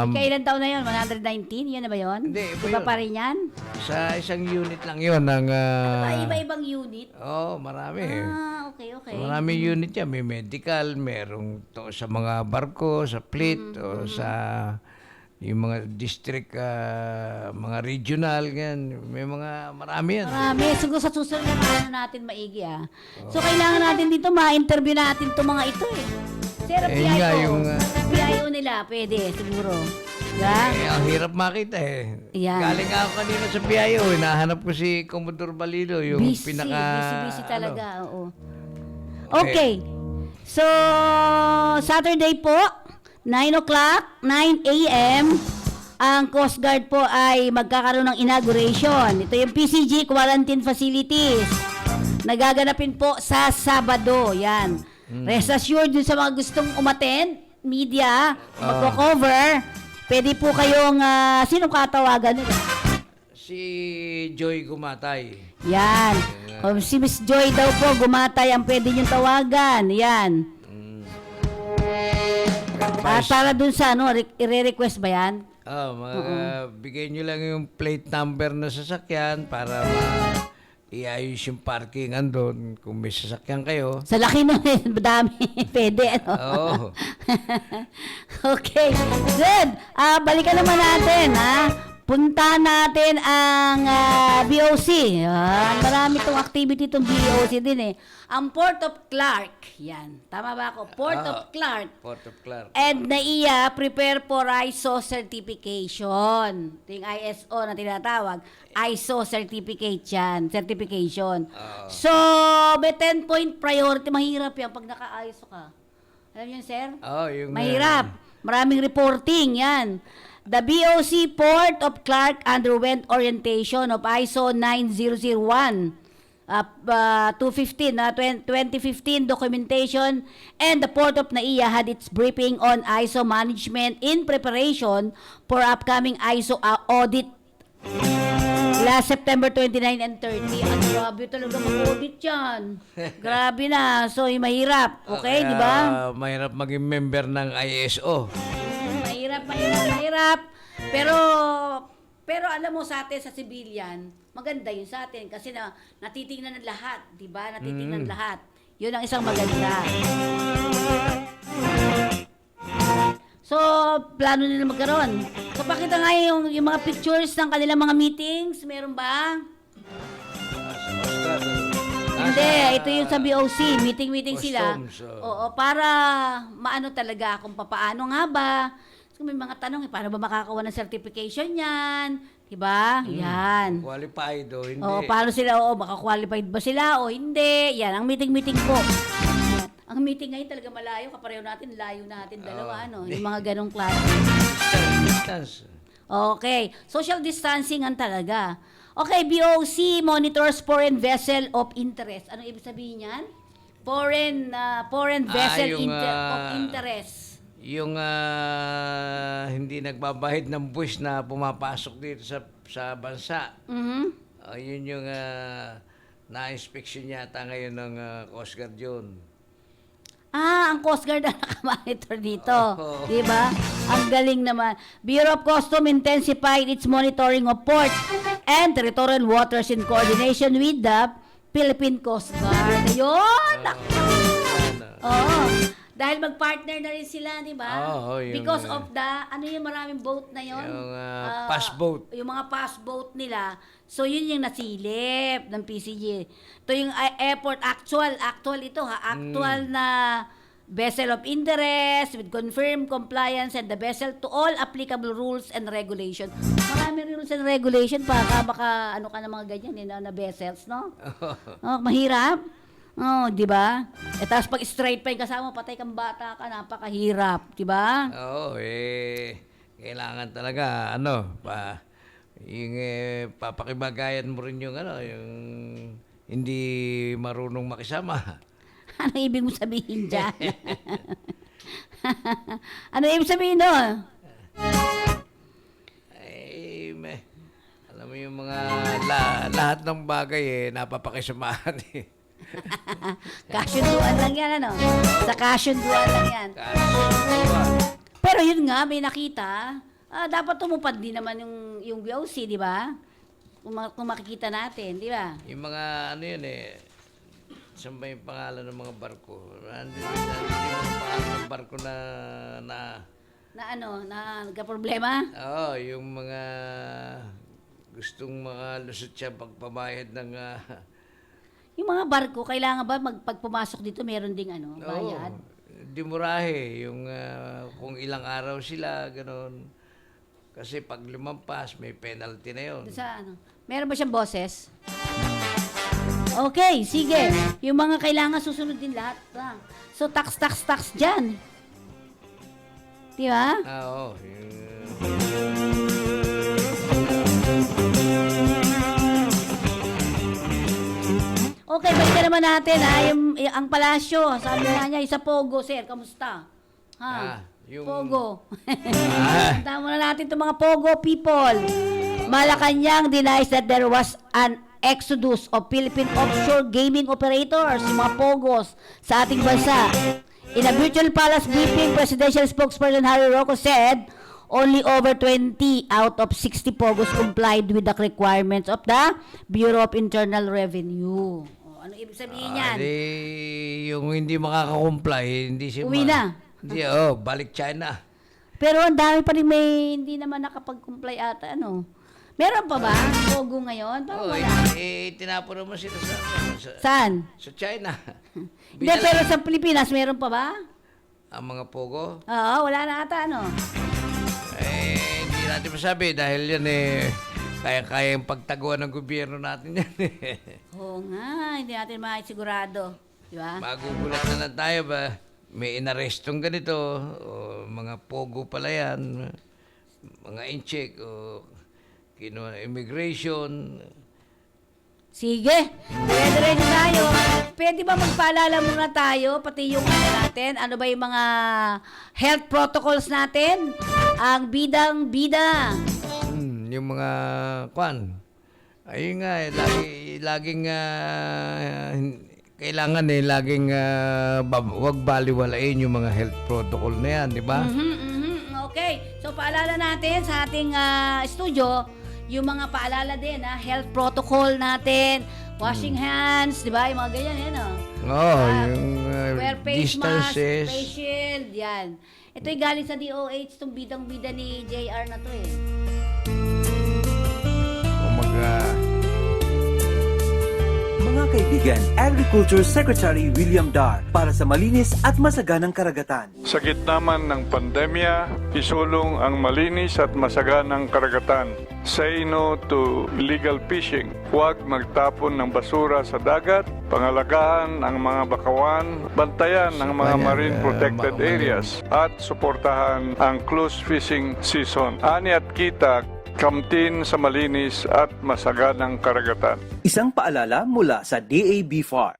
Kailan taon na yun? 119? Yun na ba yun? Hindi, iba pa rin yan? Sa isang unit lang yun. Iba-ibang unit? Marami. Okay. Maraming unit yan. May medical, merong to sa mga barko, sa fleet, o sa yung mga district, mga regional, yan. May mga marami yan. Marami. Siguro sa susunod na ano natin maigi So, kailangan natin dito ma-interview natin itong mga ito eh. Sir, Yun nga, yung, PIO nila, pwede siguro. Diba? ang hirap makita eh. Yan. Galing nga ako kanina sa PIO, hinahanap ko si Commodore Balido, yung Busy, pinaka... busy talaga. Oo. Okay. Okay. So, Saturday po, 9 o'clock, 9 a.m., ang Coast Guard po ay magkakaroon ng inauguration. Ito yung PCG Quarantine Facilities. Nagaganapin po sa Sabado. Yan. Rest assured dun sa mga gustong umattend, media, magko-cover, pwede po kayong, sinong katawagan nila? Si Joy Gumatay. Yan. Si Miss Joy daw po, Gumatay ang pwede niyong tawagan. Yan. Para dun sa i-request ba yan? Bigay nyo lang yung plate number ng sasakyan para iayos yung parking andun kung may sasakyan kayo. Sa laki nun, madami. Pwede, ano? Oo. Okay. Good. Balikan naman natin, Punta natin ang BOC. Marami itong activity itong BOC din eh. Ang Port of Clark. Yan. Tama ba ako? Port of Clark. Port of Clark. And NAIA prepare for ISO certification. Ito yung ISO na tinatawag. ISO certificate yan. Certification. So, may 10-point priority. Mahirap yan pag naka-ISO ka. Alam niyo, sir? Yung... Mahirap. Maraming reporting yan. The BOC Port of Clark underwent orientation of ISO 9001 2015 documentation, and the Port of NAIA had its briefing on ISO management in preparation for upcoming ISO audit last September 29 and 30. Ang grabe talaga mag-audit yan. Grabe na. So, mahirap. Okay, di ba? Mahirap maging member ng ISO. Mahirap. Pero alam mo sa atin, sa civilian, maganda yun sa atin kasi natitingnan ng lahat, di ba? Natitingnan lahat. Yun ang isang maganda. So, plano nila magkaroon. So, pakita nga yung mga pictures ng kanilang mga meetings. Meron ba? Hindi, ito yung sa BOC. Meeting sila. Customs, Oo, para maano talaga kung paano nga ba. So, may mga tanong, paano ba makakakuha ng certification yan? Diba? Yan. Qualified o hindi. Oo, paano sila, maka-qualified ba sila o hindi? Yan, ang meeting po. Yan. Ang meeting ngayon talaga malayo, kapareho natin, layo natin dalawa, yung mga ganong klase. Distance. Okay, social distancing ang talaga. Okay, BOC monitors foreign vessel of interest. Ano ibig sabihin yan? Foreign vessel of interest. Yung hindi nagbabahid ng buwis na pumapasok dito sa bansa. Yun yung na-inspection yata ngayon ng Coast Guard yun. Ang Coast Guard ang nakamonitor dito. Diba? Ang galing naman. Bureau of Customs intensified its monitoring of port and territorial waters in coordination with the Philippine Coast Guard. Ayun! Oo. Dahil mag-partner na rin sila, di ba? Because of the, yung maraming boat na yon, yung pass boat. Yung mga pass boat nila. So, yun yung nasilip ng PCG. Ito yung airport, actual ito actual na vessel of interest with confirmed compliance and the vessel to all applicable rules and regulation. Maraming rules and regulation baka ano ka na mga ganyan, na vessels, no? Mahirap. Di ba? Tapos pag straight pa yung kasama, patay kang bata ka, napakahirap, di ba? Kailangan talaga, yung papakibagayan mo rin yung yung hindi marunong makisama. Ano ibig mo sabihin dyan? Ano ibig sabihin doon? Alam mo yung mga lahat ng bagay napapakisamahan eh. Kasyunduan lang yan, Sa kasyunduan lang yan. Pero yun nga, may nakita, dapat tumupad din naman yung BOC, di ba? Kung makikita natin, di ba? Yung mga saan ba yung pangalan ng mga barko? Nandito yung pangalan ng barko na na nagka-problema? Oo, yung mga gustong mga lusot siya pagpabayad ng... Yung mga barko, kailangan ba pag pumasok dito, meron ding bayad? Di murahe. Yung kung ilang araw sila, gano'n. Kasi pag lumampas, may penalty na yun. Sa meron ba siyang boses? Okay, sige. Yung mga kailangan susunod din lahat. So, tax dyan. Di ba? Oo. Okay, balik naman natin ang palasyo. Sabi nga niya, isa Pogo, sir. Kamusta? Pogo. Tama muna natin itong mga Pogo people. Malacanang denies that there was an exodus of Philippine offshore gaming operators, yung mga Pogos, sa ating bansa. In a virtual palace briefing, presidential spokesperson Harry Roque said only over 20 out of 60 Pogos complied with the requirements of the Bureau of Internal Revenue. Ano ibig sabihin yan? Yung hindi makaka-comply, hindi siya... Uwi na. Hindi, balik China. Pero ang dami pa rin hindi naman nakapag-comply ata, Meron pa ba Pogo ngayon? Parang wala. Tinapon naman sila Saan? sa China. Hindi, pero sa Pilipinas, meron pa ba? Ang mga Pogo, Oo, wala na ata, hindi natin masabi dahil yan kaya-kaya yung pagtaguan ng gobyerno natin yan Oo nga, hindi natin maisigurado. Di ba? Magugulat na lang tayo ba? May inarestong ganito, o mga Pogo pala yan, mga incheck, o kinuha immigration. Sige, dire-diretso tayo. Pwede ba magpaalala muna tayo, pati yung natin, ano ba yung mga health protocols natin? Ang bidang-bida. Yung mga ayun nga, laging kailangan laging wag baliwalain yung mga health protocol na yan, di ba? Okay, so paalala natin sa ating studio, yung mga paalala din, health protocol natin, washing hands, di ba? Yung mga ganyan, yung wear face mask, distances. face shield, yan. Ito'y galing sa DOH, itong bidang-bida ni JR na to Mga kaibigan, Agriculture Secretary William Dar para sa malinis at masaganang karagatan. Sa gitna man ng pandemya, isulong ang malinis at masaganang karagatan. Say no to illegal fishing. Huwag magtapon ng basura sa dagat. Pangalagaan ang mga bakawan. Bantayan ang mga marine protected areas. At suportahan ang cruise fishing season. Ani at kita, kamtin sa malinis at masaganang karagatan. Isang paalala mula sa DAB FAR.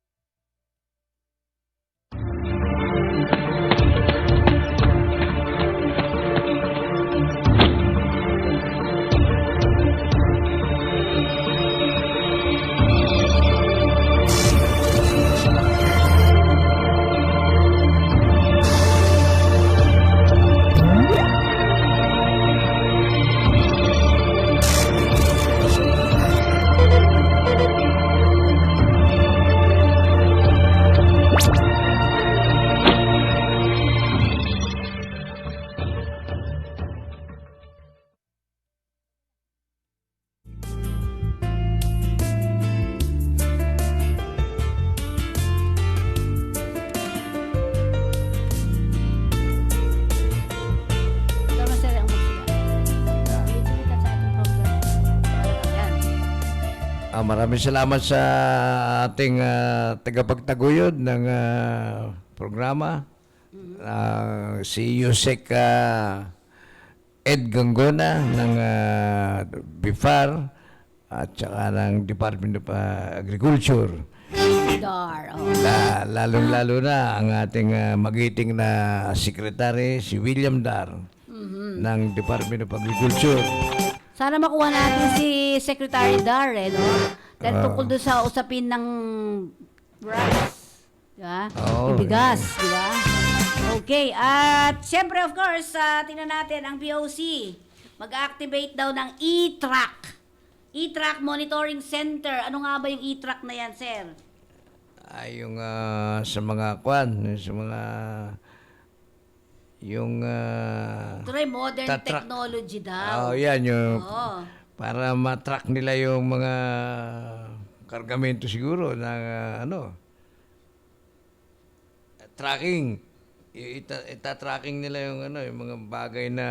Maraming salamat sa ating tagapagtaguyod ng programa. Si Yusek Ed Gangona ng BIFAR at saka ng Department of Agriculture. Dar, Lalong-lalo na ang ating magiting na sekretary, si William Dar ng Department of Agriculture. Sana makuha natin si Secretary Dar, dahil tungkol doon sa usapin ng rice. Diba? Yung bigas, diba? Okay, at syempre of course, tingnan natin ang POC. Mag-activate daw ng e-track. E-track Monitoring Center. Ano nga ba yung e-track na yan, sir? Yung sa mga yung Ito rin, modern tatrack. technology daw. Yan yung Oo. para ma-track nila yung mga kargamento siguro ng tracking. Ita-tracking nila yung yung mga bagay na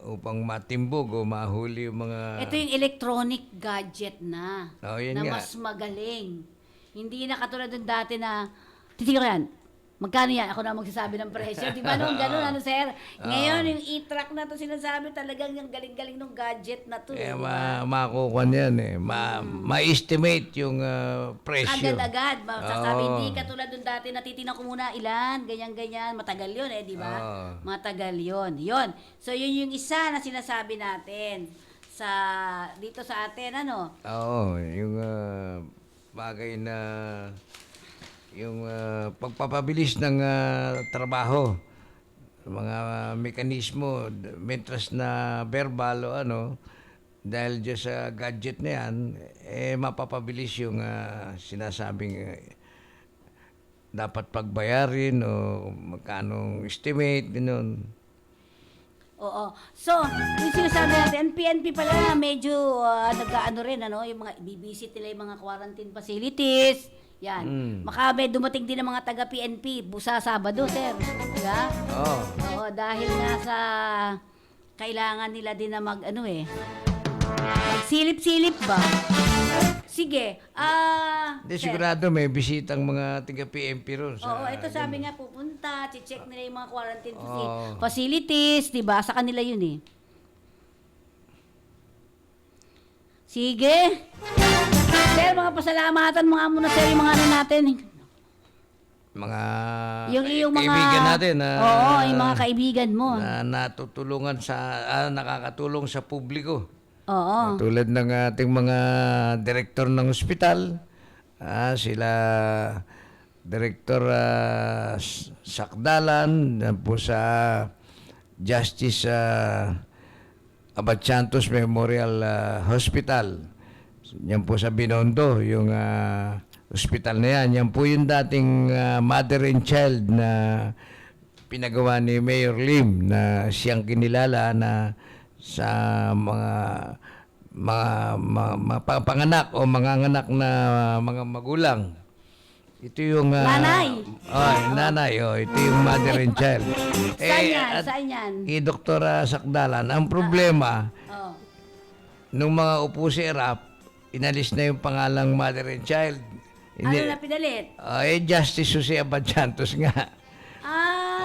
upang matimbog o mahuli yung mga Ito yung electronic gadget na. Yan na nga. mas magaling. Hindi na katulad ng dati na, titignan ko yan, magkano yan? Ako na magsasabi ng presyo. Di ba nung gano'n, sir? Ngayon, yung e-track na to sinasabi, talagang yung galing-galing ng gadget na to. eh, di ba? makukuha yan ma-estimate yung presyo. Agad-agad. Masasabi, hindi katulad nung dati, natitingnan ko muna ilan, ganyan-ganyan. Matagal yun di ba? Matagal yun. Yun. So, yun yung isa na sinasabi natin dito sa atin, Yung bagay na yung pagpapabilis ng trabaho, mga mekanismo, mentras na verbal o dahil dyan sa gadget na yan, mapapabilis yung sinasabing dapat pagbayarin o magkano estimate, gano'n. Oo. So, yung sinasabi natin, PNP pala medyo nag-ano rin, yung mga ibibisit nila yung mga quarantine facilities. Yan. Makabe dumating din ng mga taga-PNP busa Sabado, sir. Diba? Oo, dahil nga sa kailangan nila din na magsilip-silip ba? Sige. Hindi, sir. sigurado may bisitang mga taga-PMP ron. Oo, ito sabi nga pupunta, check nila yung mga quarantine facilities, 'di ba? Sa kanila 'yun eh. Sige. Sir, mga pasalamatan mga muna sir yung mga natin. Mga Yung mga kaibigan natin na Oo, yung mga kaibigan mo. na natutulungan nakakatulong sa publiko. Oo. Tulad ng ating mga direktor ng ospital, sila Director Sakdalan, yan po sa Justice Abad Santos Memorial Hospital. Yan po sa Binondo, yung hospital na yan. Yan po yung dating mother and child na pinagawa ni Mayor Lim na siyang kinilala na sa mga panganak o manganganak na mga magulang. Ito yung Nanay. nanay. Ito yung mother and child. Saan yan? at Saan yan? Dr. Sakdalan, ang problema, Oh. nung mga upo si Erap, inalis na yung pangalang mother and child. Ano na pinalit? Justice Jose Abad Santos nga.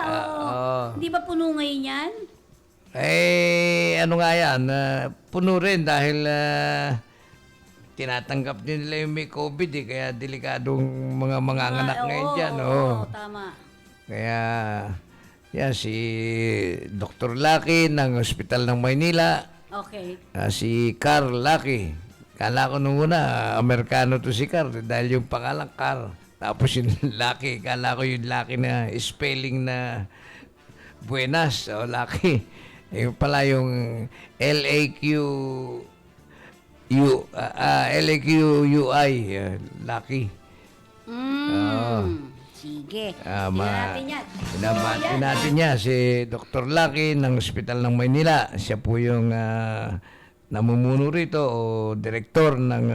Oo. Hindi ba puno ngayon yan? Ano nga yan, puno rin dahil tinatanggap din nila yung may COVID kaya delikadong mga anak ngayon dyan. Oo, tama. Kaya, yan, si Dr. Lucky ng Hospital ng Maynila, Okay. si Carl Lucky. Kala ko nung una, Amerikano to si Carl dahil yung pangalan Carl. Tapos yung Lucky, kala ko yung Lucky na spelling na Buenas o Lucky. Yung pala yung LAQUI, Lucky. Sige. Tama. Tingnan natin yan. Pinabati natin niya si Dr. Lucky ng Hospital ng Maynila. Siya po yung namumuno rito o direktor ng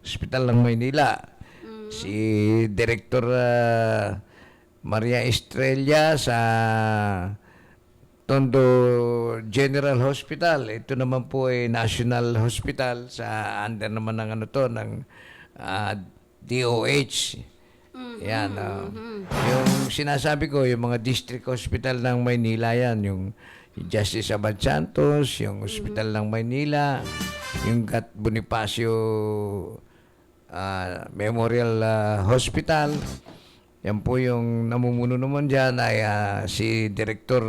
Hospital ng Maynila. Si Director Maria Estrella sa Tondo General Hospital. Ito naman po ay National Hospital sa under naman ng ng DOH. Yan. Yung sinasabi ko, yung mga district hospital ng Maynila yan, yung Justice Abad Santos, yung Hospital ng Maynila, yung Gat Bonifacio Memorial Hospital. Yan po yung namumuno naman dyan ay si Director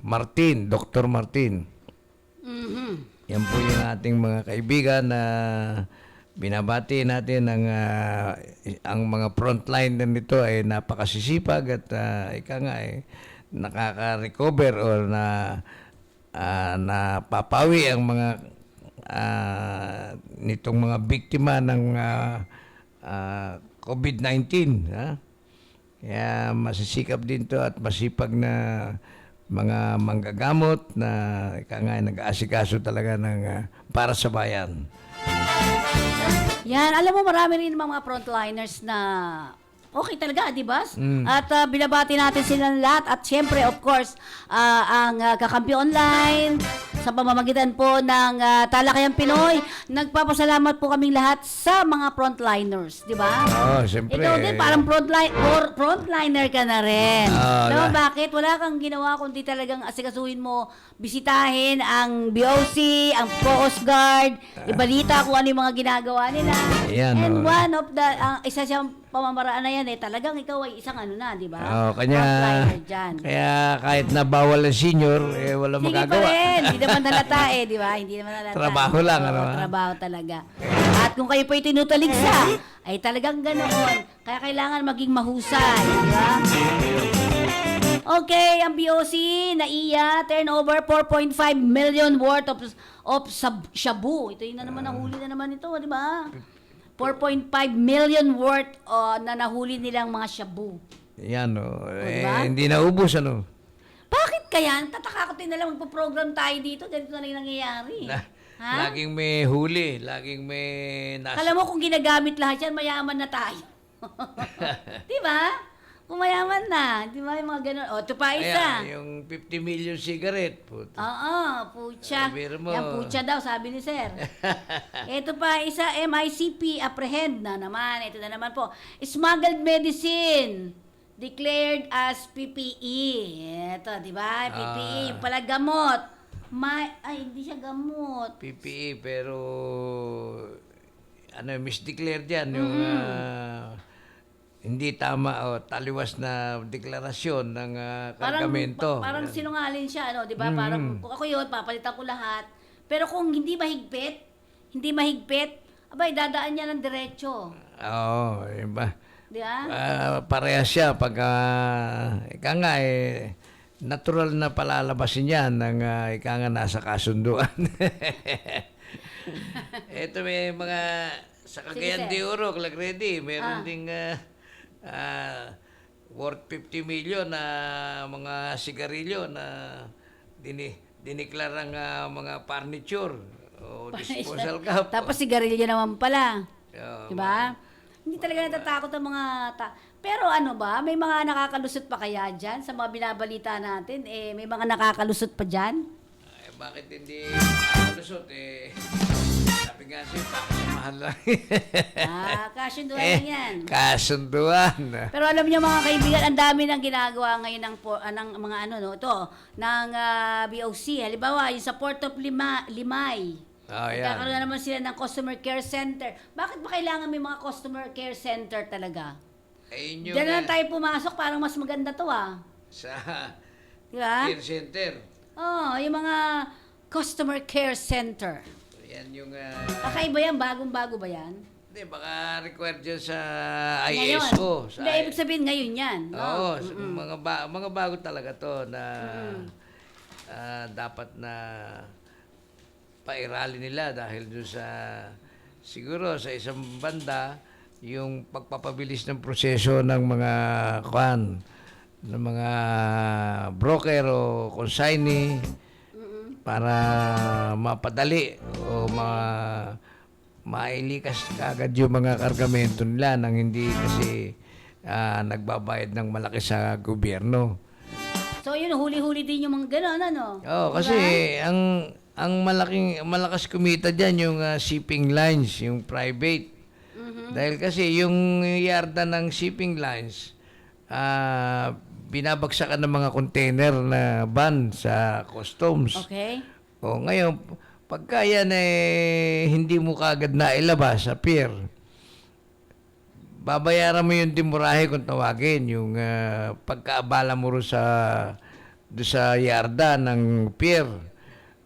Martin, Dr. Martin. Yan po yung ating mga kaibigan na binabati natin ang mga frontline na nito ay napakasisipag at nakaka-recover o napapawi ang mga nitong mga biktima ng COVID-19. Kaya masisikap din to at masipag na mga manggagamot na nag-aasikaso talaga ng para sa bayan. Yan, alam mo marami rin mga frontliners na okay talaga, di ba? At binabati natin sila lahat at syempre, of course, ang Kakampi Online sa pamamagitan po ng Talakayang Pinoy. Nagpapasalamat po kaming lahat sa mga frontliners, di ba? Oo, siyempre. Ikaw din, parang frontliner ka na rin. Alam mo bakit? Wala kang ginawa kundi talagang asikasuhin mo, bisitahin ang BOC, ang Coast Guard, ibalita kung ano yung mga ginagawa nila. Ayan, And oo. one of the, isa siyang pamamaraan na yan talagang ikaw ay isang ano na, di ba? Oo, kanya, Frontliner dyan. kaya kahit na bawal ang senior, wala Sige pa magagawa. rin, hindi naman nalata di ba? Hindi naman nalata. Trabaho lang, ano, Oo, ha? trabaho talaga. At kung kayo po'y tinutaligsa, ay talagang ganoon. Kaya kailangan maging mahusay, di ba? Okay, ang BOC, NAIA, turnover 4.5 million worth of shabu. Ito yung na naman, nahuli na naman ito, di ba? 4.5 million worth na nahuli nilang mga shabu. Yan, diba? hindi naubos, ano. Bakit kaya? Tataka ko din na lang magpo-program tayo dito. Ganito na lang nangyayari. Ha? Laging may huli, laging may Alam mo kung ginagamit lahat yan, mayaman na tayo. Di ba? Kung mayaman na. Di ba? Yung mga ganun. O, ito pa isa. Ayan, yung 50 million cigarette. Puta. Oo, pucha. Biro mo. Yan, pucha daw, sabi ni Sir. Ito pa isa, MICP, apprehend na naman. Ito na naman po. Smuggled medicine. Declared as PPE. Ito, di ba? PPE, yung pala gamot. Ay, hindi siya gamot. PPE, pero misdeclared yan yung hindi tama o taliwas na deklarasyon ng kargamento. Parang sinungaling siya, ano, di ba? Parang, kung ako yun, papalitan ko lahat. Pero kung hindi mahigpit, abay, dadaan niya ng diretso. Oo, iba. Di ba? Parehas siya pag ika nga natural na palalabasin yan ng ika nga nasa kasunduan. Ito may mga sa Cagayan de Oro, Clagredi, meron ding worth 50 million na mga sigarilyo na diniklarang mga furniture o disposal cup. Tapos sigarilyo naman pala. Oo, Di ba? Hindi talaga natatakot ang mga Pero ano ba, may mga nakakalusot pa kaya dyan sa mga binabalita natin? May mga nakakalusot pa dyan? Bakit hindi malusot? Sabi nga siya, pakasamahan lang. Kasunduan lang yan. Kasunduan. Pero alam niyo mga kaibigan, ang dami nang ginagawa ngayon ng mga ng BOC. Halimbawa, yung sa Port of Limay. Yan. Nagkakaroon na naman sila ng customer care center. Bakit ba kailangan may mga customer care center talaga? Ayun yung Diyan na lang tayo pumasok, parang mas maganda to sa Di ba? care center. Yung mga customer care center. Yan yung Kakaiba yan, bagong-bago ba yan? hindi, baka required dyan sa Ngayon. ISO. Hindi, ibig sabihin ngayon yan. Oo, mga bago talaga to na dapat na pairali nila dahil doon sa siguro sa isang banda yung pagpapabilis ng proseso ng mga ng mga broker o consignee para mapadali o mailikas kaagad yung mga kargamento nila nang hindi kasi nagbabayad ng malaki sa gobyerno. So yun, huli-huli din yung mga gano'n, ano? Oo, kasi ang malakas kumita diyan yung shipping lines, yung private. Dahil kasi yung yarda ng shipping lines, binabagsakan ng mga container na van sa customs. Okay. O ngayon, pagka yan hindi mo kagad na ilabas sa pier, babayaran mo yung timurahe kung tawagin, yung pagkaabala mo rin sa yarda ng pier.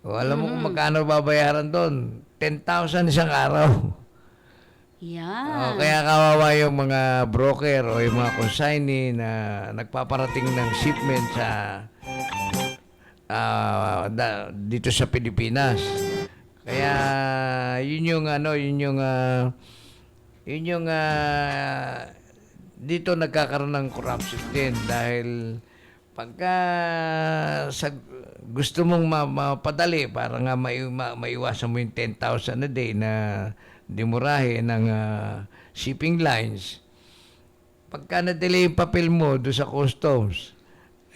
O alam mo kung magkano babayaran doon? 10,000 isang araw. Yan. Kaya kawawa yung mga broker o yung mga consignee na nagpaparating ng shipment sa dito sa Pilipinas. Kaya yun yung dito nagkakaroon ng corruption din dahil pagka gusto mong mapadali para nga maiwasan mo yung 10,000 a day na dimurahe ng shipping lines, pagka na-delay yung papel mo doon sa customs,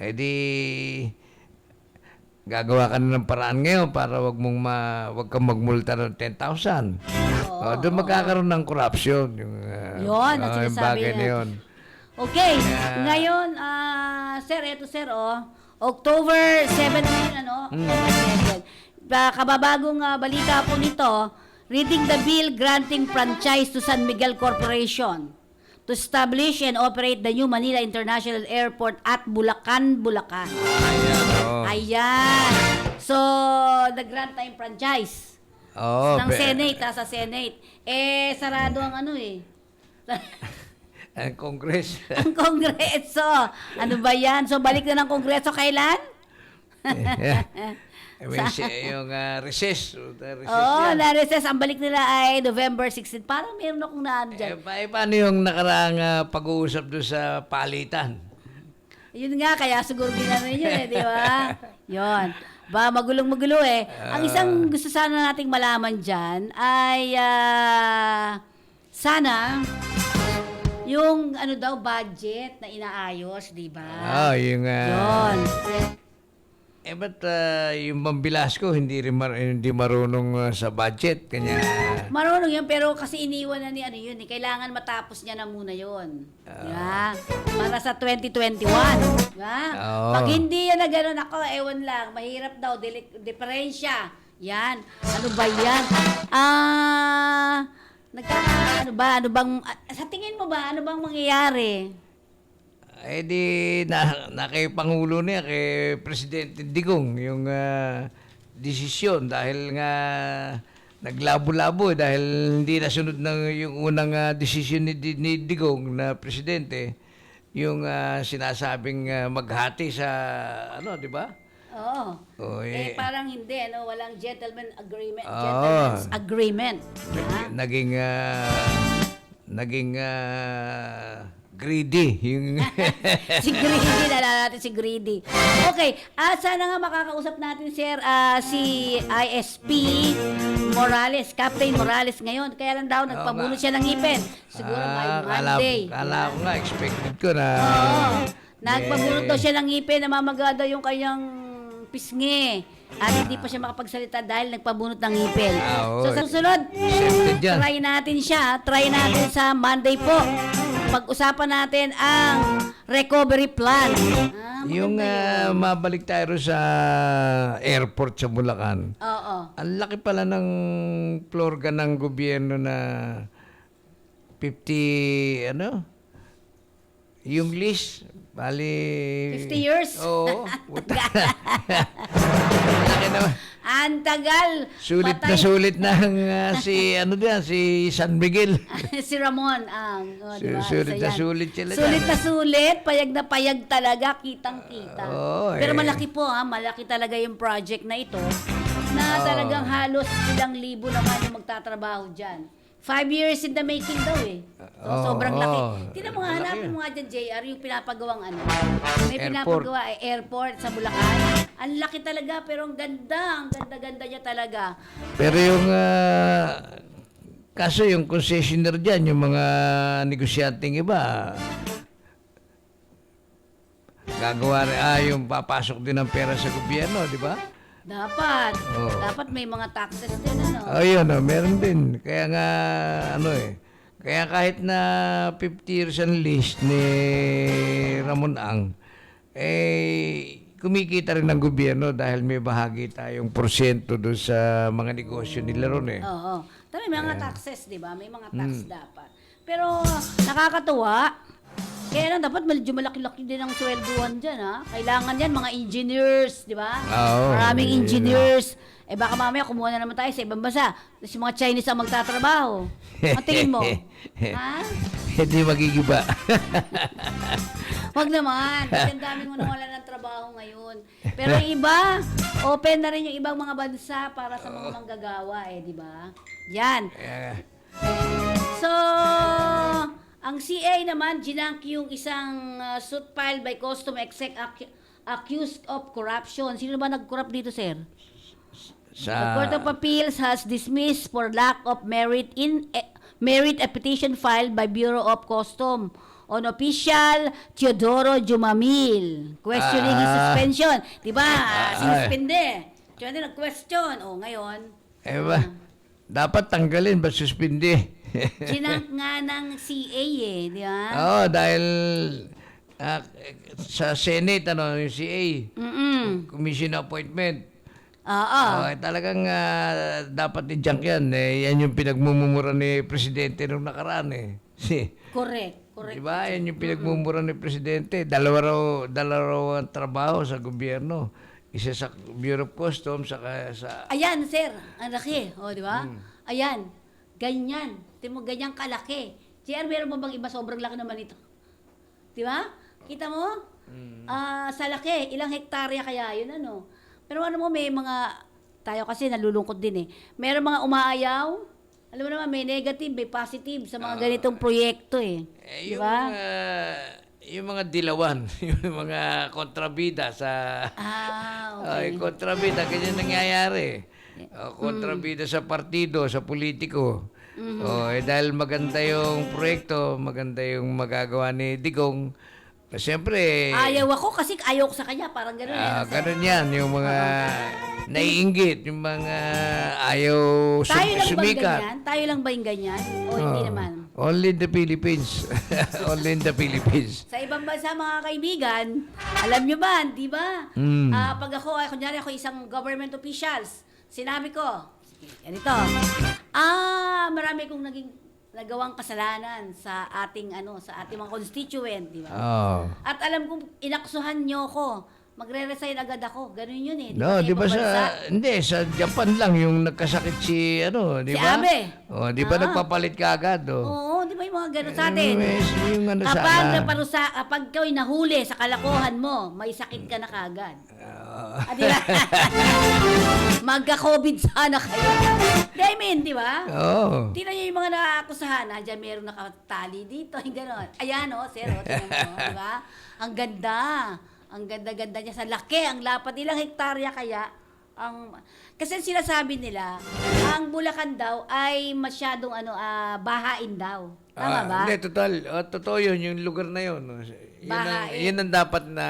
edi gagawa ka na ng paraan ngayon para wag kang magmulta ng 10,000. Doon magkakaroon ng corruption. Yun, ang yung sinasabi bagay na na. yun. Okay, ngayon, sir, eto sir, October 7 ngayon, October 7. Kababagong balita po nito, reading the bill granting franchise to San Miguel Corporation to establish and operate the new Manila International Airport at Bulacan, Bulacan. Ayan. So, nag-grant tayong franchise. Ng Senate, sa Senate. Sarado ang Ang Congress. ang Kongreso. Ano ba yan? So, balik na ng Kongreso kailan? Yung recess. Na-recess. Ang balik nila ay November 16. Parang meron akong naan dyan. Paano yung nakaraang pag-uusap doon sa palitan? Yun nga, kaya siguro ginano yun di ba? Yun. Ba, magulong-magulo Ang isang gusto sana nating malaman dyan ay sana yung budget na inaayos, di ba? Yung... Yun. Ba't yung Pambilas ko hindi marunong sa budget? Kanya... Marunong yan, pero kasi iniwan na ni yun. Kailangan matapos niya na muna yun. Diba? Para sa 2021. Diba? Pag hindi yan na gano'n, ako, ewan lang, mahirap daw, diferensya. Yan. Ano ba yan? Ano bang, sa tingin mo ba, ano bang mangyayari? Di na kay Pangulo niya, kay Presidente Digong, yung desisyon dahil nga naglabo-labo dahil hindi nasunod ng yung unang desisyon ni Digong na Presidente, yung sinasabing maghati sa di ba? Oo. Parang hindi, walang gentleman's agreement. Naging greedy. Yung si Greedy, nalala natin si Greedy. Okay, sana nga makakausap natin, sir, si ISP Morales, Captain Morales ngayon. Kaya lang daw, nagpabunot siya ng ngipin. Siguro by Monday. Kala ko nga, expected ko na... Nagpabunot daw siya ng ngipin, namamaga daw yung kanyang pisngi. At hindi pa siya makapagsalita dahil nagpabunot ng ngipin. So sa susunod, try natin siya. Try natin sa Monday po. Pag-usapan natin ang recovery plan. Yung mabalik tayo sa airport sa Bulacan. Oo. Ang laki pala ng plorga ng gobyerno na 50, yung list, bali... 50 years? Oo. Laki naman. Ang tagal. Sulit na sulit ng si San Miguel. Si Ramon. Diba? Sulit na sulit sila. Sulit na sulit. Payag na payag talaga. Kitang-kita. Pero malaki po malaki talaga yung project na ito na talagang halos 1,000 naman yung magtatrabaho dyan. 5 years in the making daw So, sobrang laki. Tingnan mo nga, hanapin mo nga dyan, JR, yung pinapagawang may pinapagawa airport sa Bulacan. Ang laki talaga, pero ang ganda niya talaga. Pero yung, kaso yung concessionaire dyan, yung mga negosyanteng iba, gagawa yung papasok din ng pera sa gobyerno, di ba? Dapat. Dapat may mga taxes din, Yun, meron din. Kaya nga, kaya kahit na 50 years ang list ni Ramon Ang, kumikita rin ng gobyerno dahil may bahagi tayong porsyento doon sa mga negosyo nila ron Oo. May mga taxes, di ba? May mga tax dapat. Pero nakakatuwa. Kaya lang, dapat medyo malaki-laki din ang swelduhan dyan, Kailangan yan, mga engineers, di ba? Maraming engineers. Baka mamaya kumuha na naman tayo sa ibang bansa. Tapos yung mga Chinese ang magtatrabaho. Matingin mo. Hindi magigiba. Wag naman. Kasi ang daming nawala ng trabaho ngayon. Pero yung iba, open na rin yung ibang mga bansa para sa mga manggagawa, di ba? Yan. So, Ang CA naman, ginank yung isang suit filed by custom exec accused of corruption. Sino ba nag-corrupt dito, sir? The Court of Appeals has dismissed for lack of merit a petition filed by Bureau of Custom on official Teodoro Jumamil questioning his suspension. Diba? Sinuspende. Diyan din nag-question. Ngayon. Ba? Dapat tanggalin, ba suspindi? Ginank nga ng CA di ba? Oo, dahil sa Senate, yung CA, commission appointment. Oo. Talagang dapat i-junk yan. Yan yung pinagmumura ni Presidente nung nakaraan Correct. Diba? Yan yung pinagmumura ni Presidente. Dalawa raw ang trabaho sa gobyerno. Isa sa Bureau of Customs, saka sa... Ayan, sir. Ang laki. Di ba? Ayan. Ganyan. Tingnan mo, ganyang kalaki. JR, meron mo bang iba? Sobrang laki naman ito. Di ba? Kita mo? Sa laki. Ilang hektarya kaya yun, Pero ano mo, may mga... Tayo kasi nalulungkot din Meron mga umaayaw. Alam mo naman, may negative, may positive sa mga ganitong proyekto Di ba? Yung mga dilawan, yung mga kontrabida sa... Okay. Kontrabida, ganyan nangyayari. Kontrabida sa partido, sa politiko. Dahil maganda yung proyekto, maganda yung magagawa ni Digong, siyempre... Ayaw ako kasi ayaw ko sa kanya. Parang gano'n ganun yan, yung mga naiinggit, yung mga ayaw sumikat. Tayo lang ba yung ganyan? O hindi naman? Only in the Philippines. Only in the Philippines. Sa ibang bansa, mga kaibigan, alam nyo ba, di ba? Pag kunyari ako isang government officials, sinabi ko, ganito, marami kong nagawang kasalanan sa ating mga constituent, di ba? At alam kong inaksuhan nyo ko, magre-resign agad ako. Ganun yun No, di ba sa Japan lang yung nagkasakit di ba? Si Abe. Di ba nagpapalit ka agad? Oo, di ba yung mga gano'n sa atin? Yung Kapag ikaw nahuli sa kalokohan mo, may sakit ka na kagad. Di ba? Magka-COVID sana kayo. Di ba? Oo. Tingnan niyo yung mga naakusahan. Diyan meron nakatali dito. Yung gano'n. Ayan sir. Tingnan mo. Di ba? Ang ganda. Ang ganda-ganda niya. Sa laki. Ang lapad. Ilang hektarya kaya? Kasi sinasabi nila, ang Bulacan daw ay masyadong bahain daw. Tama ba? Hindi, totoo yun. Yung lugar na yun. Yun ang dapat na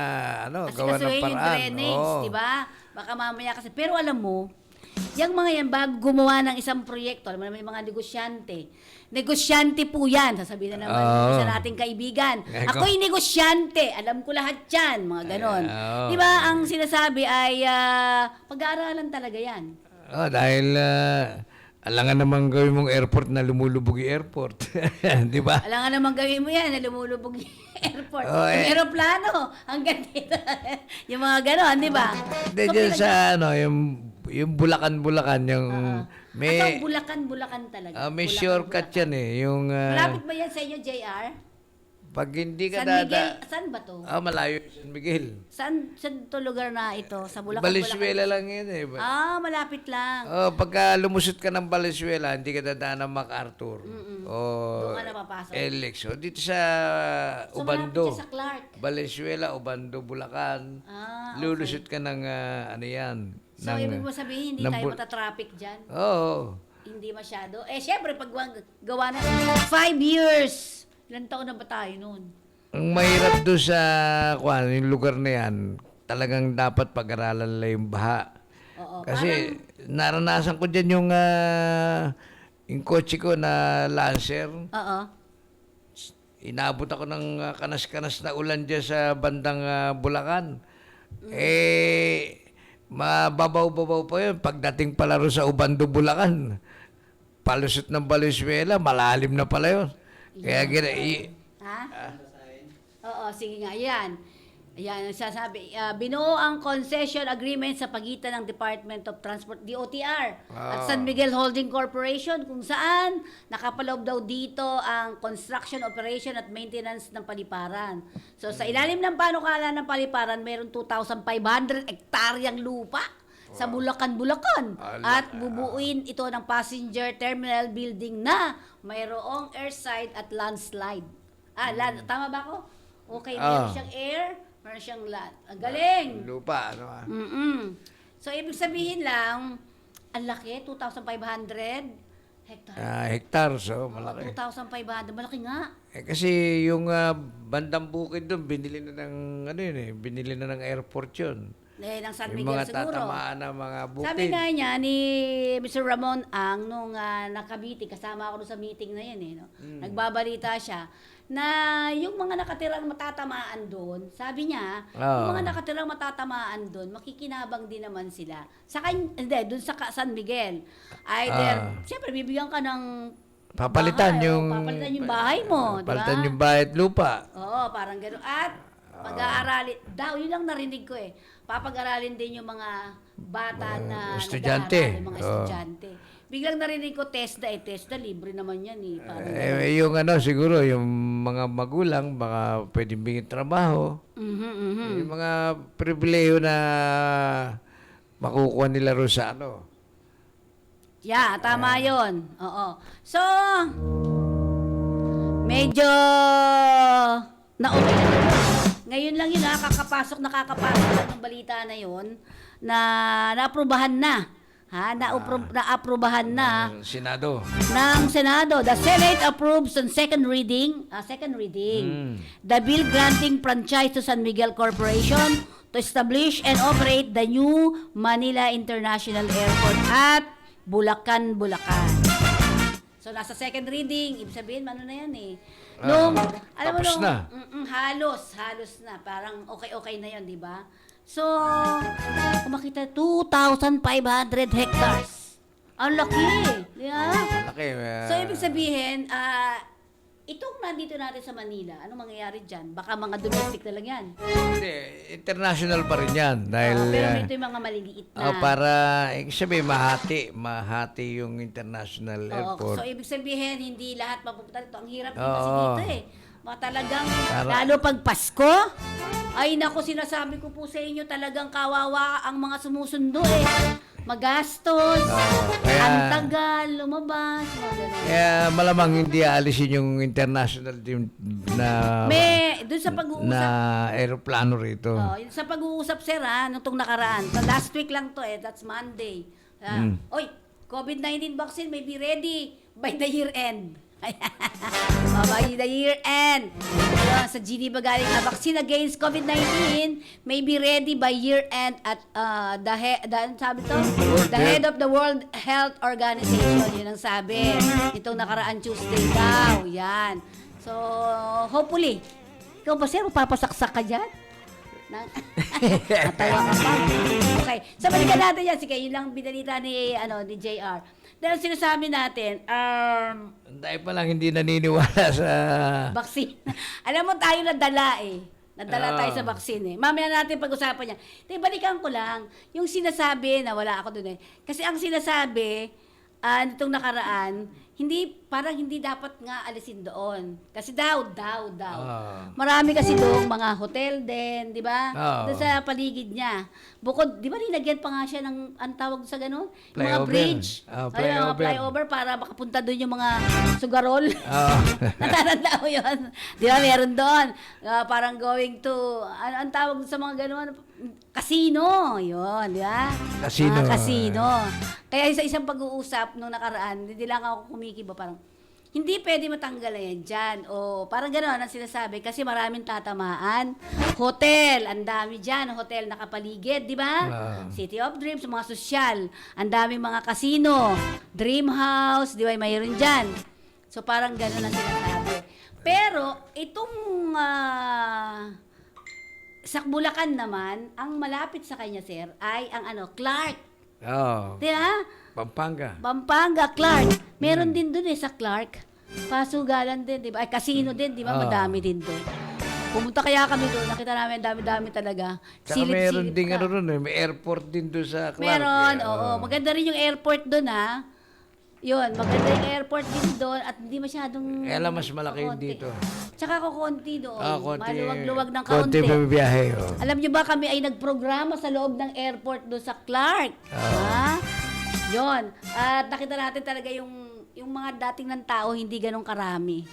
gawa ng Kasi yung paraan. drainage, di ba? Baka mamaya kasi. Pero alam mo, yung mga yan, bago gumawa ng isang proyekto, alam mo naman yung mga negosyante po yan, sasabihin na naman isa nating kaibigan. Ako'y negosyante, alam ko lahat yan, mga ganon. Di ba, ang sinasabi ay pag-aaralan talaga yan. Dahil alangan naman gawin mong airport na lumulubog yung airport. Di ba? Alangan naman gawin mo yan na lumulubog yung airport. Yung aeroplano, hanggang dito. Yung mga ganon, di ba? Hindi, dyan sa yung Bulacan, yung At Bulacan talaga. may shortcut yan Yung, Malapit ba yan sa inyo, JR? pag hindi ka San Miguel, saan ba to? malayo yung San Miguel. Saan to lugar na ito? Sa Bulacan? Valenzuela lang yun Malapit lang. Pagka lumusot ka ng Valenzuela, hindi ka dadaan ng MacArthur. Doon ka na papasok. Elex. Dito sa So, Ubando. malapit siya sa Clark. Valenzuela, Ubando, Bulacan. Okay. Lulusot ka ng yan. So, ibig mo sabihin, hindi tayo matatraffic dyan? Oo. Hindi masyado. Syempre, pag gawa na 5 years, ilang taon na ba tayo noon? Ang mahirap doon sa yung lugar na yan, talagang dapat pag-aralan lang yung baha. Oo, Kasi naranasan ko dyan yung kotse ko na Lancer. Oo. Inabot ako ng kanas-kanas na ulan dyan sa bandang Bulacan. Mababaw-babaw pa yun. Pagdating pala rin sa Ubando, Bulacan, palusot ng Valenzuela, malalim na pala yun. Kaya Oo, sige nga. Yan. Ayan, sasabi. Binuo ang concession agreement sa pagitan ng Department of Transport, DOTR, at San Miguel Holding Corporation, kung saan nakapaloob daw dito ang construction, operation at maintenance ng paliparan. So, sa ilalim ng panukala ng paliparan, mayroon 2,500 hektaryang lupa sa Bulacan. At bubuuin ito ng passenger terminal building na mayroong airside at landslide. Land. Tama ba ako? Okay, Ah. meron siyang air, meron siyang land. Ang galing! Lupa, ano So, ibig sabihin lang, ang laki, 2,500 hectare. Hectares, malaki. 2,500, malaki nga. Kasi yung bandang bukid doon, binili na ng, binili na ng airport yun. Ng San Yung Miguel mga siguro. tatamaan na mga bukid. Sabi nga niya ni Mr. Ramon Ang nung nakabiti, kasama ako doon sa meeting na yan no? Nagbabalita siya na yung mga nakatirang matatamaan doon, sabi niya, yung mga nakatirang matatamaan doon, makikinabang din naman sila. Doon sa San Miguel. Either, siyempre, bibigyan ka ng Papalitan bahay, yung... papalitan yung bahay mo, di ba? Papalitan yung bahay at lupa. Oo, parang gano'n. At pag-aaralin, yun lang narinig ko papag-aralin din yung mga bata na estudyante. nag-aaral, yung mga estudyante. Biglang narinig ko, TESDA, libre naman yan Parang Yung siguro, yung mga magulang, baka pwedeng bigyan trabaho. Yung mga pribileyo na makukuha nila rin sa Yeah, tama yun. Oo. So, medyo na-okay na. Ngayon lang yun, nakakapasok lang ng balita na yun na naaprubahan na. Naaprubahan na Senado. ng Senado. The Senate approves on second reading, the bill granting franchise to San Miguel Corporation to establish and operate the new Manila International Airport at Bulacan. So, nasa second reading, ibig sabihin, ano na yan alam mo tapos na. halos na. Parang okay na yan, di ba? So, kung makita, 2,500 hectares. Ang laki. Di ba? Laki. So, ibig sabihin, itong nandito natin sa Manila, anong mangyayari dyan? Baka mga domestic na lang yan. Hindi, international pa rin yan. Dahil, Pero ito yung mga maliliit na. para, sabi, mahati yung international airport. So, ibig sabihin, hindi lahat mapupunta dito. Ang hirap din Oo. kasi dito Mga talagang, lalo pag Pasko, ay naku, sinasabi ko po sa inyo, talagang kawawa ang mga sumusundo magastos, ang tagal, lumabas, mga ganun. Kaya malamang hindi aalisin yung international team na Doon sa pag-uusap, na aeroplano rito. yun sa pag-uusap, sir, nung nakaraan. So, last week lang to that's Monday. Oy, COVID-19 vaccine may be ready by the year end. By the year end. Sa Geneva galing na vaccine against COVID-19 may be ready by year end at the head of the World Health Organization. Yun ang sabi. Itong nakaraan Tuesday daw. Yan. So, hopefully. Ikaw ba, sir? Papasaksak ka dyan? Natawa ka pa. Okay. So, balikan natin yan. Sige, yun lang binalita ni JR. Dahil sinasabi natin, Dahil pa lang hindi naniniwala sa... vaccine. Alam mo, tayo nadala Nadala tayo sa vaccine Mamaya natin pag-usapan yan. Balikan ko lang, yung sinasabi na wala ako dun Kasi ang sinasabi, nitong nakaraan, parang hindi dapat nga alisin doon. Kasi daw. Marami kasi doon mga hotel din, di ba? Doon sa paligid niya. Bukod, di ba nilagyan pa nga siya ng, ang tawag sa ganun? Yung mga Flyover. bridge. Mga flyover para makapunta doon yung mga sugarol. Natatanda mo yun. Di ba, meron doon. Parang going to, ang tawag sa mga ganun? Casino. Yun, di ba? Casino. Casino. Kaya sa isang pag-uusap nung nakaraan, hindi lang ako kumikiba, parang, hindi pwede matanggal na yan dyan. O parang gano'n ang sinasabi kasi maraming tatamaan. Hotel, ang dami dyan. Hotel nakapaligid, di ba? City of Dreams, mga sosyal. Ang daming mga casino. Dream House, di ba? Mayroon dyan. So parang gano'n ang sinasabi. Pero itong sa Bulacan naman, ang malapit sa kanya, sir, ay ang Clark. Di ba? Pampanga, Clark. Meron din dun sa Clark. Pasugalan din, di ba? Ay, casino din, di ba? Madami din dun. Pumunta kaya kami doon, nakita namin dami-dami talaga. Saka meron din may airport din doon sa Clark. Meron, oo. Maganda rin yung airport doon, Yun, maganda yung airport din doon at hindi masyadong... Kaya lang mas malaki yun dito. Tsaka kukunti doon. Konti. Maluwag-luwag ng Konti kaunti. bibiyahe. Alam nyo ba, kami ay nagprograma sa loob ng airport doon sa Clark. Yun. At nakita natin talaga yung mga dating ng tao hindi ganun karami.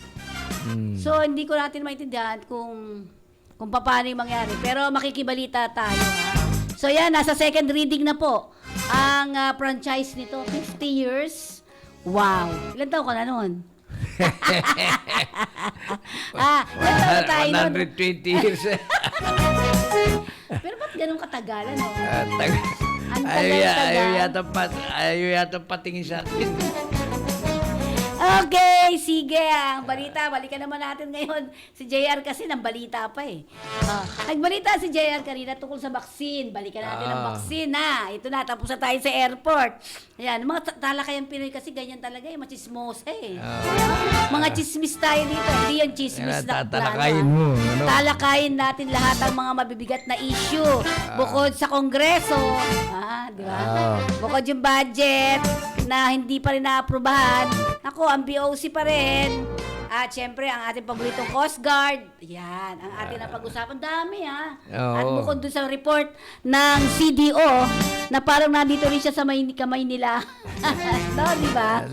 So, hindi ko natin maintindihan kung paano yung mangyari. Pero makikibalita tayo, ha? So, yan, nasa second reading na po ang franchise nito. 50 years. Wow. Ilan taon ka na nun? Ilan taon na tayo nun? 120 years. Pero ba't ganun katagalan, no? Ang Ayaw yata patingin sa atin. Okay, sige. Ang balita, balikan naman natin ngayon. Si JR kasi ng balita pa eh. Nagbalita si JR kanina tungkol sa vaccine. Balikan natin ang vaccine ha. Ito na, tapos na tayo sa airport. Ayan, mga talakayan Pinoy kasi ganyan talaga eh. Machismosa eh. Mga chismis tayo dito. Hindi yung chismis na Tatalakayin mo. Ano? Talakayin natin lahat ang mga mabibigat na issue. Bukod sa Kongreso. Di ba? Bukod yung budget na hindi pa rin naaprubahan. Ako, ang BOC pa rin. At syempre, ang ating paboritong Coast Guard. Yan, ang ating napag-usapan. Dami ha. At bukod dun sa report ng CDO, na parang nandito rin siya sa kamay nila. No, di ba?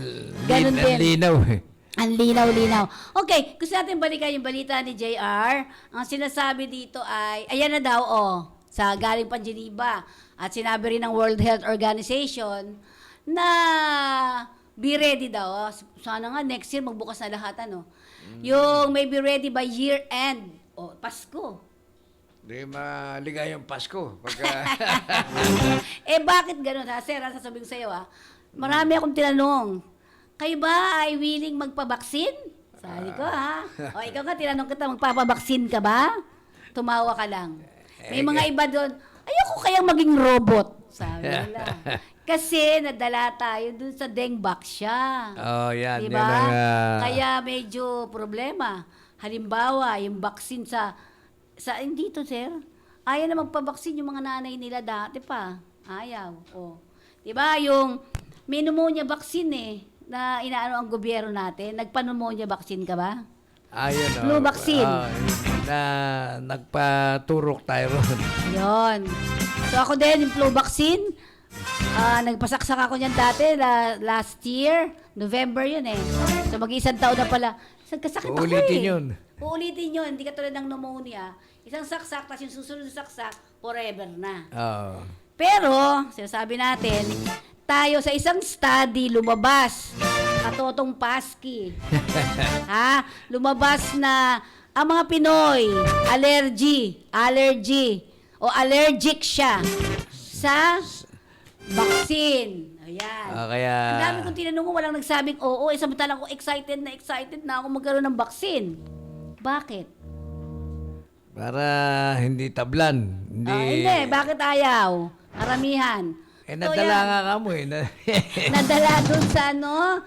Ganun din. Linaw eh. Ang linaw-linaw. Okay, gusto natin balikan yung balita ni JR. Ang sinasabi dito ay, ayan na daw, sa galing pa Geneva. At sinabi rin ng World Health Organization na be ready daw. Sana nga next year magbukas na lahat, ano. Yung may be ready by year end. Pasko. Di maligayang Pasko. Pagka... Bakit ganun ha? Sir, sasabihin ko sa'yo marami akong tinanong. Kayo ba ay willing magpabaksin? Sabi ko ikaw nga, tinanong kita, magpapabaksin ka ba? Tumawa ka lang. May mga iba doon, ayoko kayang maging robot. Sabi nila. Kasi nadala tayo dun sa Dengbaksya. Yan. Diba? Yan ang, Kaya medyo problema. Halimbawa, yung baksin sa dito, sir, ayaw na magpabaksin yung mga nanay nila dati pa. Ayaw. Diba? Yung may pneumonia vaccine na inaano ang gobyerno natin. Nagpa-pneumonia vaccine ka ba? Ayun. Flu vaccine. Na nagpaturok tayo ron. Yun. So ako din, yung flu vaccine, nagpasaksak ako niyan dati, last year, November yun eh. So mag-isang taon na pala. Nagkasakit ako Uulitin yun. Uulitin yun, hindi katulad ng pneumonia. Isang saksak, tapos yung susunod na saksak, forever na. Pero, sinasabi natin, tayo sa isang study lumabas, katotong Paski. Lumabas na ang mga Pinoy, allergic siya sa vaccine. Ayan. Kaya... Ang dami kong tinanong ko, walang nagsabing oo. Samantalang ko excited na ako magkaroon ng vaccine. Bakit? Para hindi tablan. Hindi. Bakit ayaw? Karamihan. Nadala nga ka mo eh. Nadala dun sa ano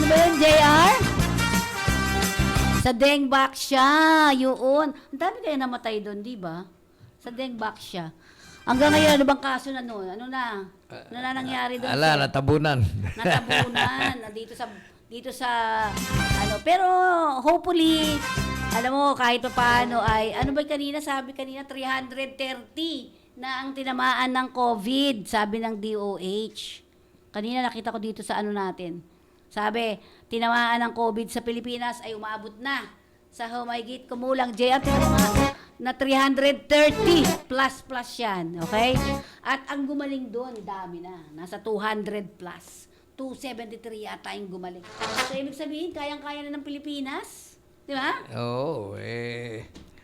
ba yun, JR? Sa Dengbaksya, yun. Ang dami kaya namatay doon, di ba? Sa Dengbaksya. Hanggang ngayon, ano bang kaso na noon? Ano na nangyari doon? Natabunan. Natabunan. dito sa, pero hopefully, alam mo, kahit pa paano ay, ano ba sabi kanina, 330 na ang tinamaan ng COVID, sabi ng DOH. Kanina nakita ko dito sa natin. Sabi, tinamaan ng COVID sa Pilipinas ay umabot na sa humigit kumulang JR na 330 plus yan, okay? At ang gumaling doon, dami na. Nasa 200 plus. 273 yata yung gumaling. So, ibig sabihin, kayang-kaya na ng Pilipinas. Di ba? Oo,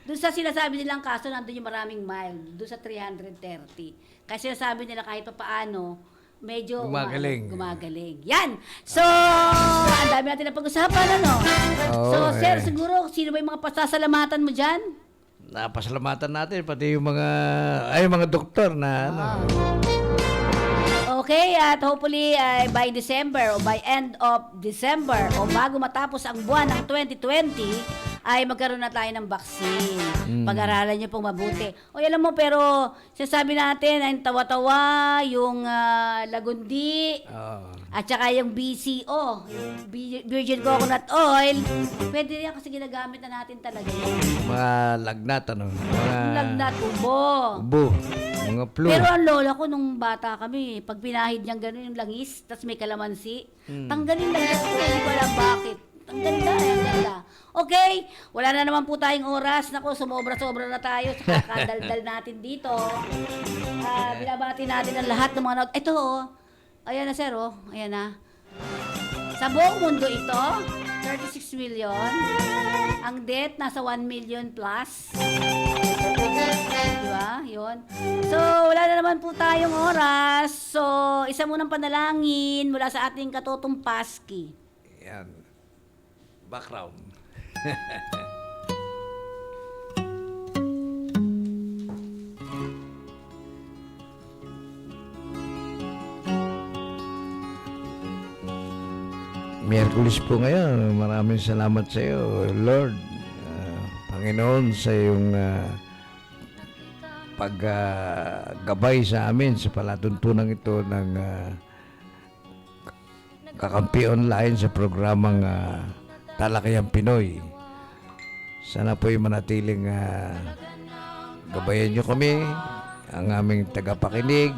Doon sa sinasabi nilang kaso, nandun yung maraming mild. Doon sa 330. Kasi sinasabi nila kahit pa paano, medyo gumagaling. Yan! So, ang dami natin na pag-usapan, So, sir, siguro, sino ba yung mga pasasalamatan mo dyan? Napasalamatan natin, pati yung mga doktor na Okay, at hopefully by December o by end of December o bago matapos ang buwan ng 2020, ay magkaroon na tayo ng vaccine. Pag-aralan niyo pong mabuti. Alam mo, pero sinasabi natin, ay tawa-tawa, yung lagundi, at saka yung BCO, yung Virgin Coconut Oil, pwede rin kasi ginagamit na natin talaga yun. Mga lagnat, Lagnat, ubo. Mga flu. Pero ang lola ko nung bata kami, pag pinahid niyang gano'n yung langis, tas may kalamansi, tanggalin lang ko, hindi ko alam bakit. Ang ganda, ang ganda. Okay, wala na naman po tayong oras. Naku, sumobra-sobra na tayo sa kakadaldal natin dito. Binabati natin ang lahat ng mga... Ito, oh. Ayan na, sir, oh. Ayan na. Sa buong mundo ito, 36 million. Ang debt, nasa 1 million plus. Diba? Yun. So, wala na naman po tayong oras. So, isa munang panalangin mula sa ating katutong Paski. Yan. Background. Miyerkules po ngayon. Maraming salamat sa iyo, Lord. Panginoon, sa iyong paggabay sa amin sa palatuntunan ito ng kakampi online sa programang Talakayang Pinoy. Sana po'y manatiling gabayan nyo kami, ang aming tagapakinig,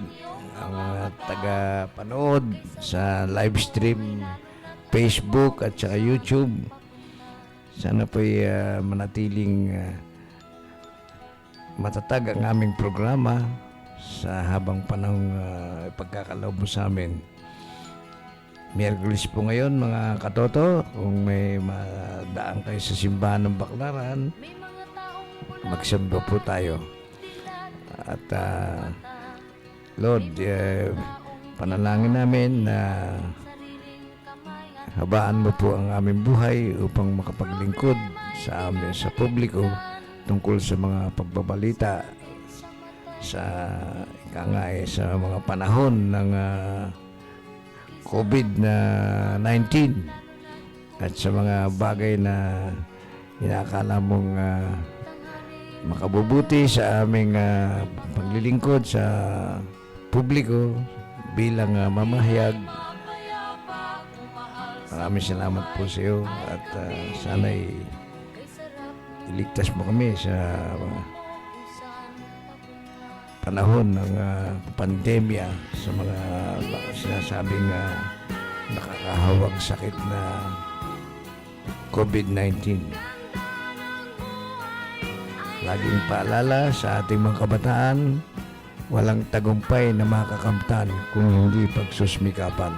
ang mga tagapanood sa live stream Facebook at saka YouTube. Sana po'y manatiling matatag ang aming programa sa habang panahong ipagkakaloob mo sa amin. Miyerkules po ngayon, mga katoto. Kung may madaan kayo sa simbahan ng Baclaran, magsamba po tayo. At Lord, panalangin namin na habaan mo po ang aming buhay upang makapaglingkod sa amin, sa publiko, tungkol sa mga pagbabalita sa sa mga panahon ng COVID-19 at sa mga bagay na inakala mong makabubuti sa aming paglilingkod sa publiko bilang mamahayag. Maraming salamat po sa iyo at sana'y iligtas mo kami sa panahon ng pandemya, sa mga sinasabing nakakahawang sakit na COVID-19. Laging paalala sa ating mga kabataan, walang tagumpay na makakamtan kung hindi pagsusmikapan.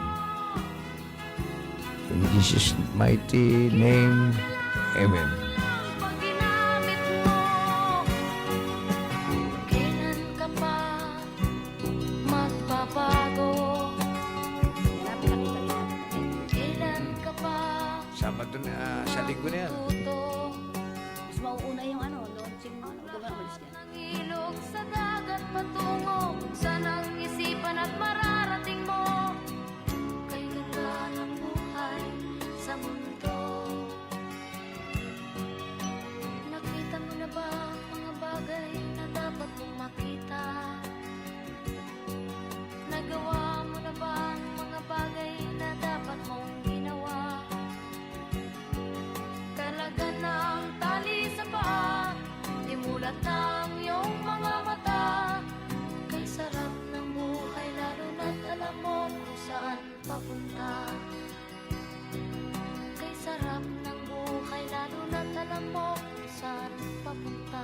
In Jesus' mighty name, Amen. Sabado na, sa linggo na yan. Mas mauuna yung launching mo. Umalis ka. Ilog sa dagat patungo kung saan ang isipan at mararating mo. Kay ganda ng buhay sa mundo. Nakita mo na ba ang mga bagay na dapat mong makita? Nagawa mo na ba ang mga bagay na dapat mong ginawa? Talaga ng tali sa paa, imulat ng iyong mga mata. Kay sarap ng buhay, lalo na't alam mo kung saan papunta. Kay sarap ng buhay, lalo na't alam mo kung saan papunta.